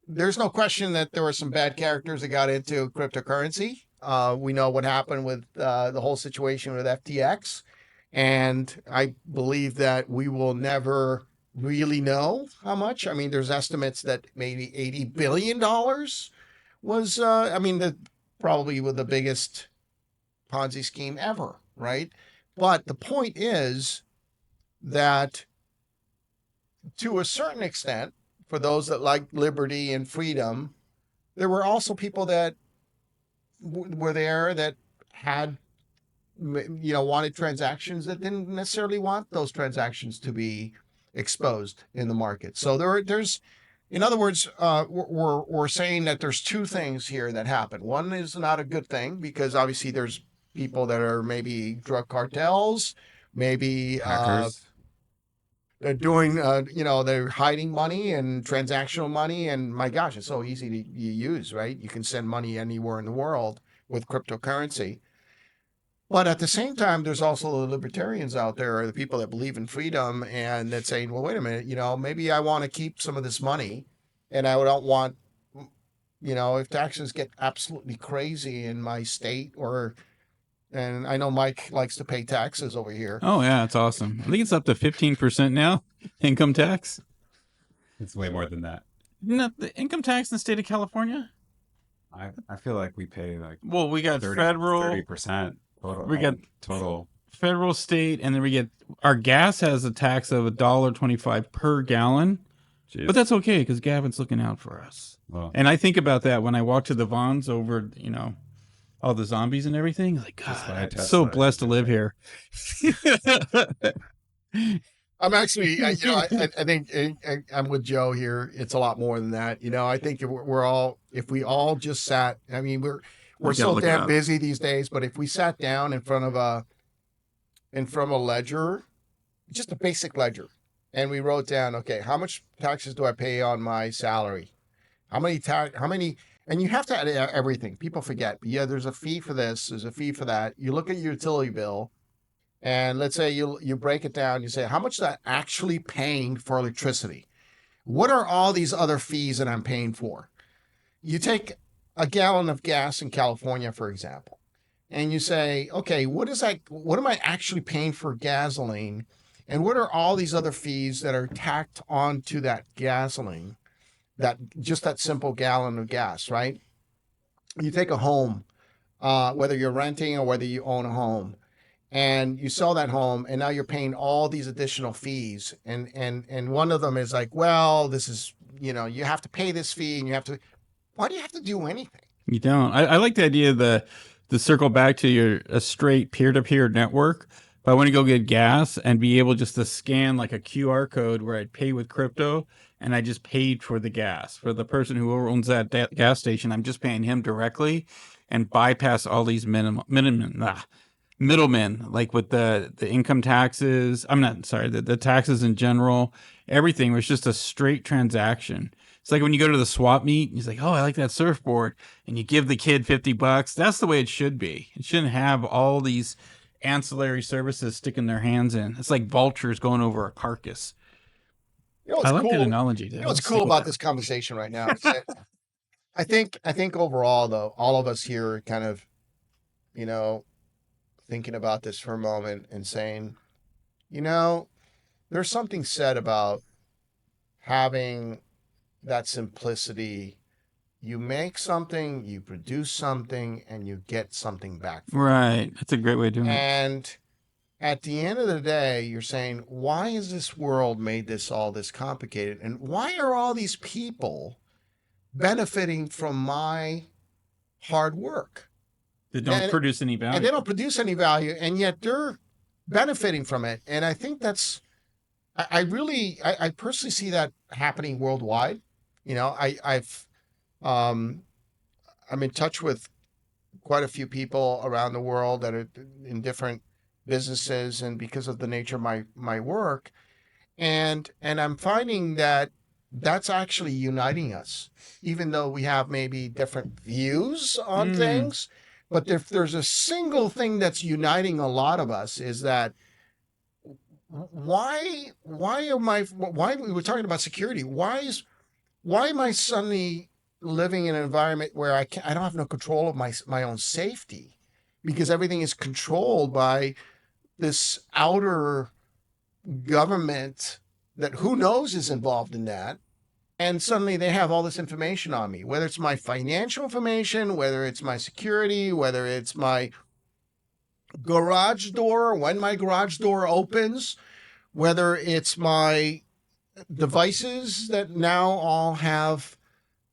there's no question that there were some bad characters that got into cryptocurrency. We know what happened with the whole situation with FTX. And I believe that we will never really know how much. I mean, there's estimates that maybe $80 billion was, probably with the biggest Ponzi scheme ever, right? But the point is that to a certain extent, for those that like liberty and freedom, there were also people that were there that had, wanted transactions that didn't necessarily want those transactions to be exposed in the market. So there's, in other words, we're saying that there's two things here that happen. One is not a good thing because obviously there's people that are maybe drug cartels, maybe hackers. they're doing, they're hiding money and transactional money. And my gosh, it's so easy to use, right? You can send money anywhere in the world with cryptocurrency. But at the same time, there's also the libertarians out there, or the people that believe in freedom and that saying, well, wait a minute, maybe I want to keep some of this money and I don't want, if taxes get absolutely crazy in my state and I know Mike likes to pay taxes over here. Oh, yeah, it's awesome. I think it's up to 15% now, income tax. It's way more than that. Not the income tax in the state of California? I feel like we pay like we got 30% total. We got total federal, state, and then we get our gas has a tax of $1.25 per gallon. Jeez. But that's okay because Gavin's looking out for us. Well, And I think about that when I walk to the Vons over, all the zombies and everything. Like, God, buy a I'm so Tesla. blessed to live here. I'm actually, I think I'm with Joe here. It's a lot more than that. I think if we all just sat, I mean, we're You gotta so look it damn up. busy these days, but if we sat down in front of a ledger, just a basic ledger, and we wrote down, okay, how much taxes do I pay on my salary? How many, and you have to add everything. People forget, but yeah, there's a fee for this, there's a fee for that. You look at your utility bill, and let's say you break it down. You say, how much is that actually paying for electricity? What are all these other fees that I'm paying for? You take a gallon of gas in California, for example, and you say, okay, what is that? What am I actually paying for gasoline? And what are all these other fees that are tacked onto that gasoline? That simple gallon of gas, right? You take a home, whether you're renting or whether you own a home, and you sell that home, and now you're paying all these additional fees, and one of them is like, well, this is, you have to pay this fee, and you have to. Why do you have to do anything? You don't. I like the idea of the circle back to a straight peer to peer network. But I want to go get gas and be able just to scan like a QR code where I'd pay with crypto, and I just paid for the gas for the person who owns that gas station. I'm just paying him directly and bypass all these middlemen, like with the income taxes. I'm not sorry, the taxes in general, everything was just a straight transaction. It's like when you go to the swap meet, and he's like, "Oh, I like that surfboard," and you give the kid $50. That's the way it should be. It shouldn't have all these ancillary services sticking their hands in. It's like vultures going over a carcass. You know I what's like that cool? analogy. You know what's cool about this conversation right now? I think overall, though, all of us here are kind of, you know, thinking about this for a moment and saying, you know, there's something said about having that simplicity. You make something, you produce something, and you get something back from it. Right. That's a great way of doing it. And at the end of the day, you're saying, why is this world made all this complicated? And why are all these people benefiting from my hard work? They don't And, produce any value. and they don't produce any value, and yet they're benefiting from it. And I think I personally see that happening worldwide. Um, I'm in touch with quite a few people around the world that are in different businesses, and because of the nature of my work, and I'm finding that that's actually uniting us, even though we have maybe different views on things. But if there's a single thing that's uniting a lot of us, is that why we were talking about security? Why am I suddenly living in an environment where I don't have no control of my own safety, because everything is controlled by this outer government that who knows is involved in that. And suddenly they have all this information on me, whether it's my financial information, whether it's my security, whether it's my garage door, when my garage door opens, whether it's my devices that now all have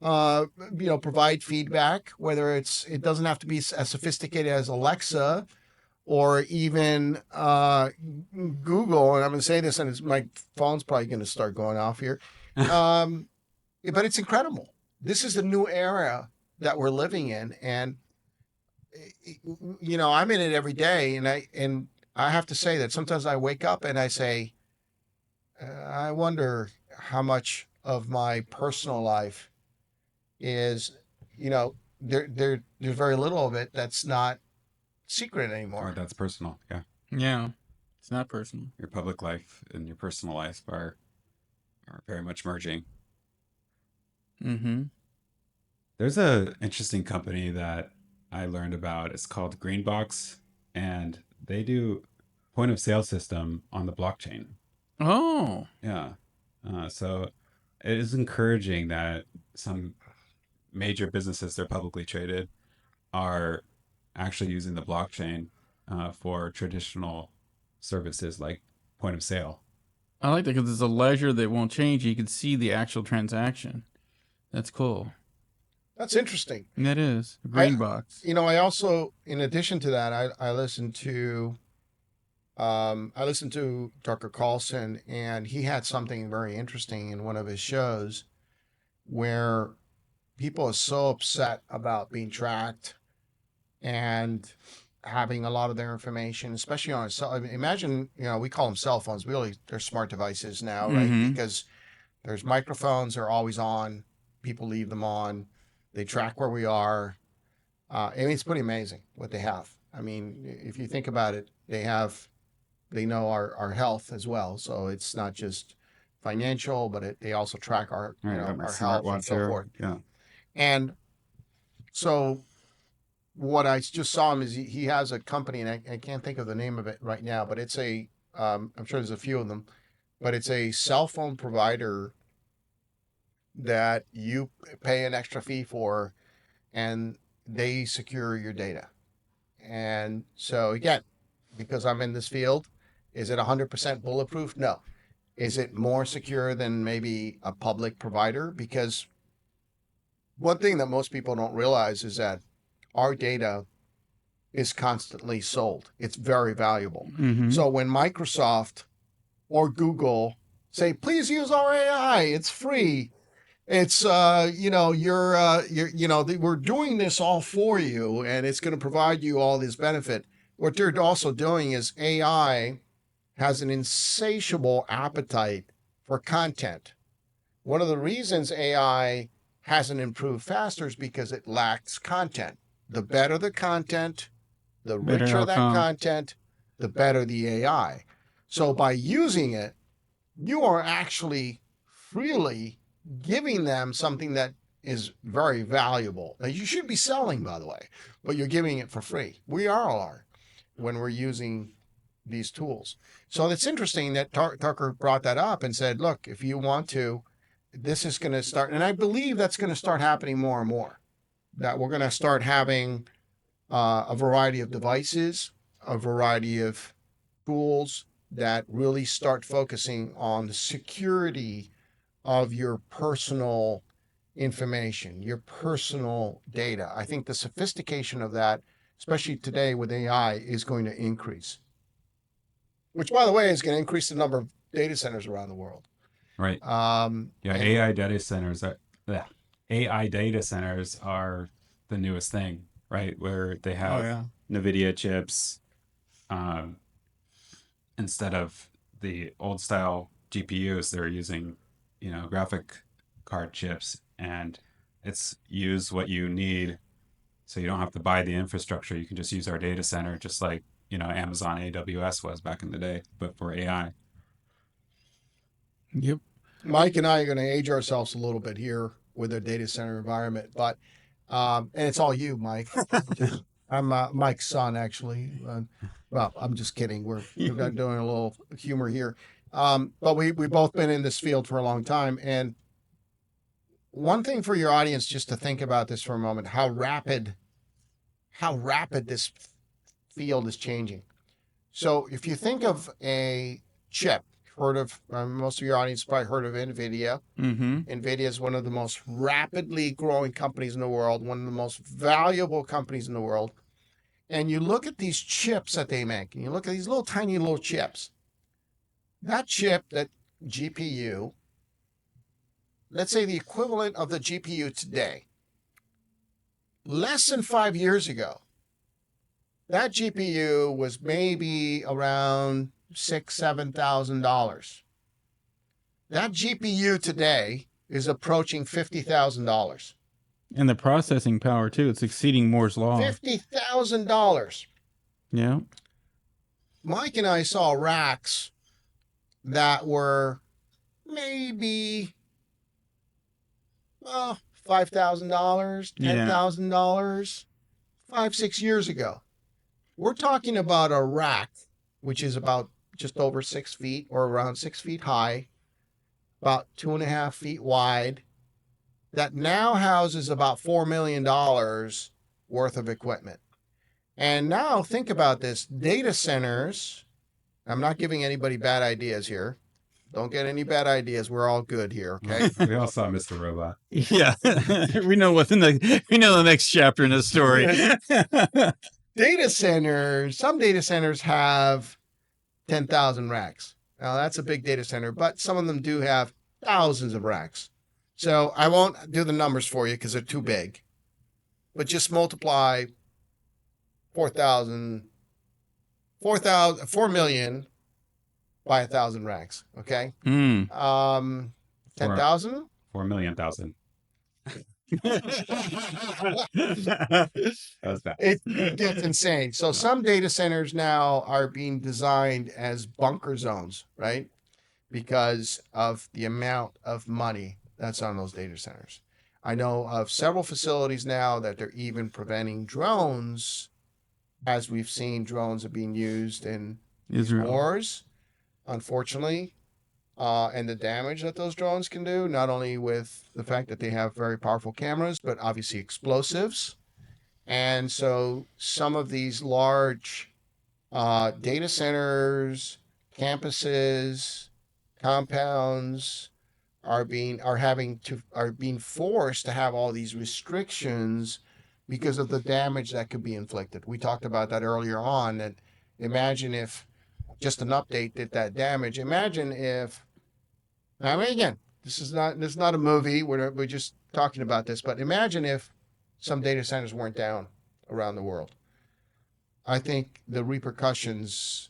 provide feedback, whether it doesn't have to be as sophisticated as Alexa or even Google. And I'm going to say this, and my phone's probably going to start going off here. But it's incredible. This is the new era that we're living in, and I'm in it every day, and I have to say that sometimes I wake up and I say, I wonder how much of my personal life is, there's very little of it that's not secret anymore. Or that's personal. Yeah. Yeah. It's not personal. Your public life and your personal life are very much merging. Mm-hmm. There's a interesting company that I learned about. It's called Greenbox, and they do point of sale system on the blockchain. Oh. Yeah. So it is encouraging that some major businesses, they're publicly traded, are actually using the blockchain for traditional services like point of sale. I like that because it's a ledger that won't change. You can see the actual transaction. That's cool. That's interesting. That is. Green box. I also, in addition to that, I listen to I listened to Tucker Carlson, and he had something very interesting in one of his shows where people are so upset about being tracked and having a lot of their information, especially on a cell. I mean, imagine, we call them cell phones. Really, they're smart devices now, right? Mhm. Because there's microphones, they're always on. People leave them on. They track where we are. I mean, it's pretty amazing what they have. I mean, if you think about it, they know our health as well. So it's not just financial, but they also track our, All right, I got my our health and smartwatch so here. forth. Yeah. And so what I just saw him is he has a company, and I can't think of the name of it right now, but it's I'm sure there's a few of them, but it's a cell phone provider that you pay an extra fee for, and they secure your data. And so again, because I'm in this field, is it 100% bulletproof? No. Is it more secure than maybe a public provider? Because one thing that most people don't realize is that our data is constantly sold. It's very valuable. Mhm. So when Microsoft or Google say, please use our AI, it's free. It's we're doing this all for you, and it's going to provide you all this benefit. What they're also doing is AI has an insatiable appetite for content. One of the reasons AI hasn't improved faster is because it lacks content. The better the content, the Better richer that outcome. content, the better the AI. So by using it, you are actually freely giving them something that is very valuable. Now, you should be selling, by the way, but you're giving it for free. We all are when we're using these tools. So it's interesting that Tucker brought that up and said, look, if you want to, this is going to start. And I believe that's going to start happening more and more, that we're going to start having a variety of devices, a variety of tools that really start focusing on the security of your personal information, your personal data. I think the sophistication of that, especially today with AI, is going to increase, which, by the way, is going to increase the number of data centers around the world. Right. Yeah, and AI data centers AI data centers are the newest thing, right? Where they have NVIDIA chips instead of the old style GPUs. They're using, graphic card chips, and it's use what you need. So you don't have to buy the infrastructure. You can just use our data center, just like, Amazon AWS was back in the day, but for AI. Yep. Mike and I are going to age ourselves a little bit here with a data center environment, but and it's all you, Mike. I'm Mike's son, actually. Well, I'm just kidding. We're doing a little humor here, but we've both been in this field for a long time. And one thing for your audience, just to think about this for a moment, how rapid this field is changing. So if you think of a chip, heard of most of your audience probably heard of NVIDIA. Mm-hmm. NVIDIA is one of the most rapidly growing companies in the world, one of the most valuable companies in the world. And you look at these chips that they make, and you look at these little tiny little chips. That chip, that GPU, let's say the equivalent of the GPU today, less than 5 years ago, that GPU was maybe around $6,000-$7,000. That GPU today is approaching $50,000. And the processing power too. It's exceeding Moore's law. $50,000. Yeah. Mike and I saw racks that were maybe $5,000, $10,000, 5-6 years ago. We're talking about a rack, which is about just over 6 feet or around 6 feet high, about 2.5 feet wide, that now houses about $4 million worth of equipment. And now think about this. Data centers, I'm not giving anybody bad ideas here. Don't get any bad ideas. We're all good here, okay? We all saw Mr. Robot. Yeah. we know the next chapter in the story. Data centers, some data centers have 10,000 racks. Now that's a big data center, but some of them do have thousands of racks. So I won't do the numbers for you because they're too big, but just multiply 4 million by 1,000 racks. Okay. Hmm. 10,000. 4,000,000. That was bad. It gets insane. So some data centers now are being designed as bunker zones, right? Because of the amount of money that's on those data centers. I know of several facilities now that they're even preventing drones, as we've seen drones are being used in Israel. wars, unfortunately, and the damage that those drones can do, not only with the fact that they have very powerful cameras, but obviously explosives. And so some of these large data centers, campuses, compounds are being forced to have all these restrictions because of the damage that could be inflicted. We talked about that earlier on. That imagine if just an update did that damage. Imagine if, I mean, again, this is not a movie. We're just talking about this, but imagine if some data centers weren't down around the world. I think the repercussions,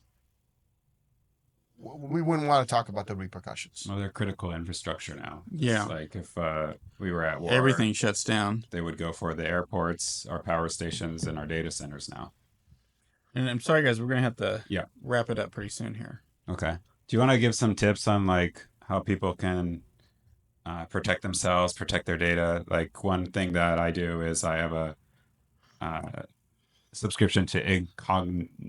we wouldn't want to talk about the repercussions. Well, they're critical infrastructure now. Yeah. It's like if we were at war, Everything shuts down. they would go for the airports, our power stations, and our data centers now. And I'm sorry, guys, we're going to have to Yeah. wrap it up pretty soon here. Okay. Do you want to give some tips on like how people can protect themselves, protect their data? Like one thing that I do is I have a subscription to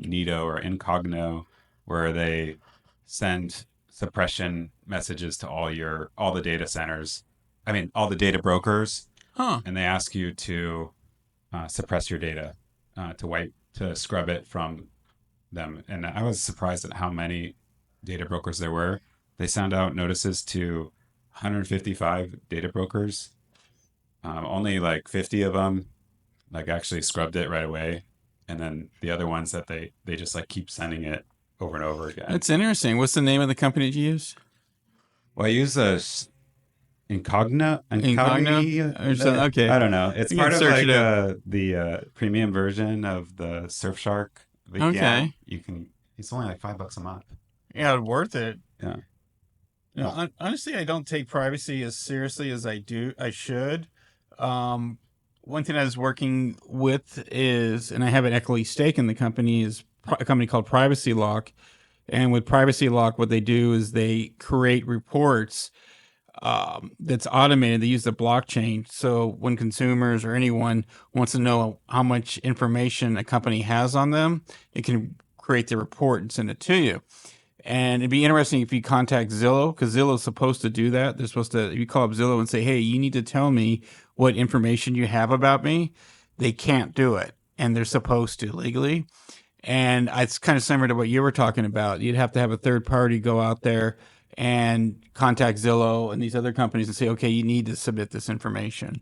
Incogno, where they send suppression messages to all the data centers. I mean, all the data brokers, Huh. and they ask you to suppress your data, to scrub it from them. And I was surprised at how many data brokers there were. They sent out notices to 155 data brokers. Only like 50 of them like actually scrubbed it right away, and then the other ones that they just like keep sending it over and over again. That's interesting. What's the name of the company that you use? Well, I use a Incogno. Or something? Okay. I don't know. It's You part can of search like it the premium version of the Surfshark VPN. Okay. You can. It's only like $5 a month. Yeah, worth it. Yeah. You know, honestly, I don't take privacy as seriously as I should. One thing I was working with is, and I have an equity stake in the company, is a company called Privacy Lock. And with Privacy Lock, what they do is they create reports that's automated. They use the blockchain. So when consumers or anyone wants to know how much information a company has on them, it can create the report and send it to you. And it'd be interesting if you contact Zillow, because Zillow is supposed to do that. They're supposed to, if you call up Zillow and say, hey, you need to tell me what information you have about me, they can't do it. And they're supposed to legally. And it's kind of similar to what you were talking about. You'd have to have a third party go out there and contact Zillow and these other companies and say, okay, you need to submit this information,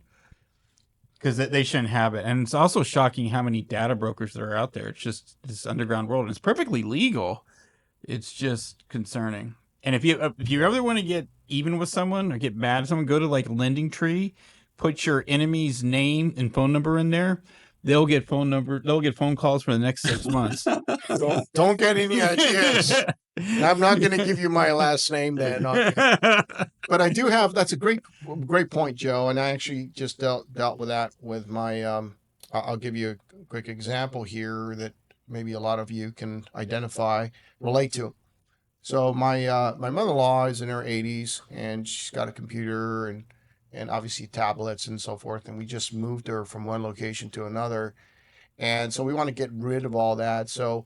because they shouldn't have it. And it's also shocking how many data brokers there are out there. It's just this underground world, and it's perfectly legal. It's just concerning. And if you ever want to get even with someone or get mad at someone, go to like Lending Tree, put your enemy's name and phone number in there. They'll get phone calls for the next 6 months. Don't get any ideas. I'm not going to give you my last name then. But I do have, that's a great point, Joe. And I actually just dealt with that with my, I'll give you a quick example here that maybe a lot of you can relate to. So my mother-in-law is in her 80s, and she's got a computer and obviously tablets and so forth. And we just moved her from one location to another. And so we want to get rid of all that. So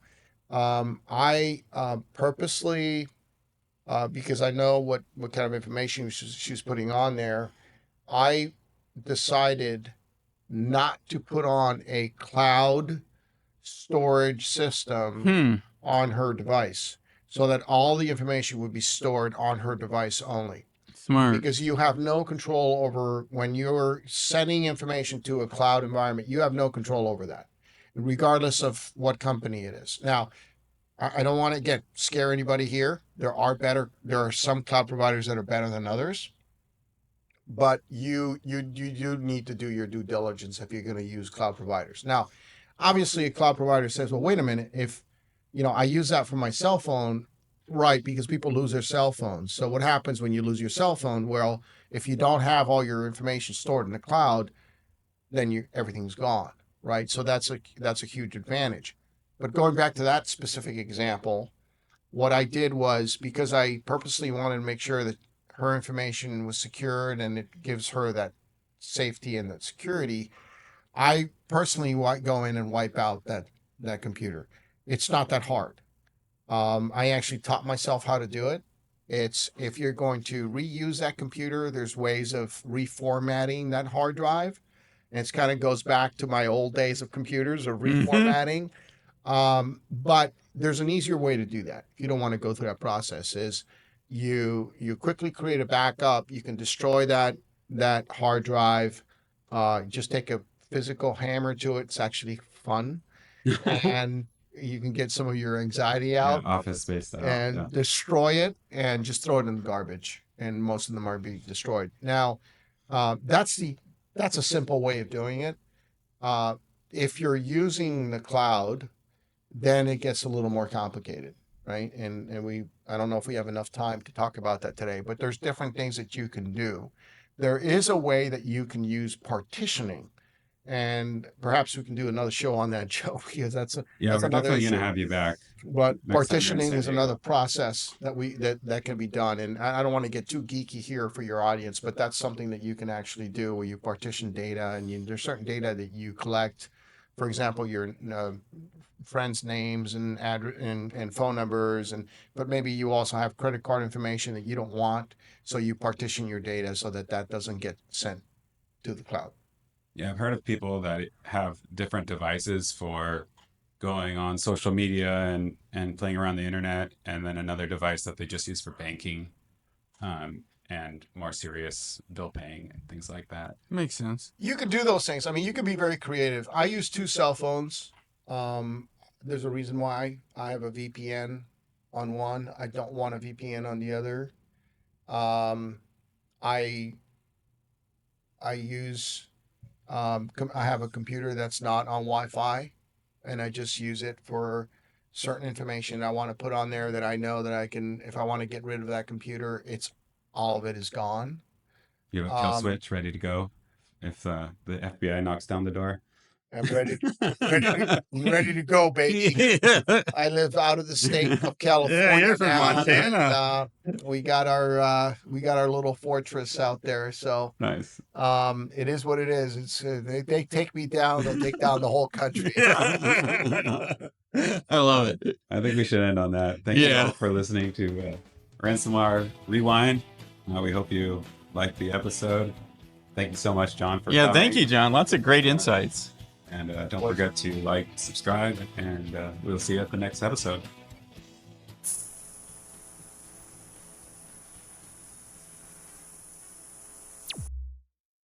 I purposely, because I know what kind of information she was putting on there, I decided not to put on a cloud storage system on her device, so that all the information would be stored on her device only. Smart. Because you have no control over, when you're sending information to a cloud environment, you have no control over that, regardless of what company it is. Now, I don't want to scare anybody here. There are some cloud providers that are better than others, but you do need to do your due diligence if you're going to use cloud providers. Now, obviously, a cloud provider says, well, wait a minute, if I use that for my cell phone, right? Because people lose their cell phones. So what happens when you lose your cell phone? Well, if you don't have all your information stored in the cloud, then everything's gone, right? So that's a huge advantage. But going back to that specific example, what I did was, because I purposely wanted to make sure that her information was secured and it gives her that safety and that security, I personally go in and wipe out that computer. It's not that hard. I actually taught myself how to do it. It's, if you're going to reuse that computer, there's ways of reformatting that hard drive. And it kind of goes back to my old days of computers of reformatting. But there's an easier way to do that. If you don't want to go through that process, is you quickly create a backup. You can destroy that hard drive. Just take a physical hammer to it. It's actually fun. And you can get some of your anxiety out. Yeah, office space out. And destroy it and just throw it in the garbage. And most of them are being destroyed. Now, that's a simple way of doing it. If you're using the cloud, then it gets a little more complicated, right? And I don't know if we have enough time to talk about that today, but there's different things that you can do. There is a way that you can use partitioning, and perhaps we can do another show on that, Joe, because that's we're definitely going to have you back. But partitioning is another process that can be done, and I don't want to get too geeky here for your audience, but that's something that you can actually do, where you partition data, and there's certain data that you collect. For example, your friends' names and address and phone numbers, but maybe you also have credit card information that you don't want, so you partition your data so that doesn't get sent to the cloud. Yeah, I've heard of people that have different devices for going on social media and playing around the internet, and then another device that they just use for banking, and more serious bill paying and things like that. Makes sense. You can do those things. I mean, you can be very creative. I use 2 cell phones. There's a reason why. I have a VPN on one. I don't want a VPN on the other. I use I have a computer that's not on Wi-Fi, and I just use it for certain information I want to put on there that I know that I can, if I want to get rid of that computer, all of it is gone. You have a kill switch ready to go if the FBI knocks down the door. I'm ready to go, baby. I live out of the state of California. Yeah, you're from now, Montana. and, we got our little fortress out there. So nice. It is what it is. It's they take me down, they'll take down the whole country. I love it. I think we should end on that. Thank you all for listening to Ransomware Rewind. We hope you liked the episode. Thank you so much, John, for coming. Thank you, John. Lots of great insights. And don't forget to like, subscribe, and we'll see you at the next episode.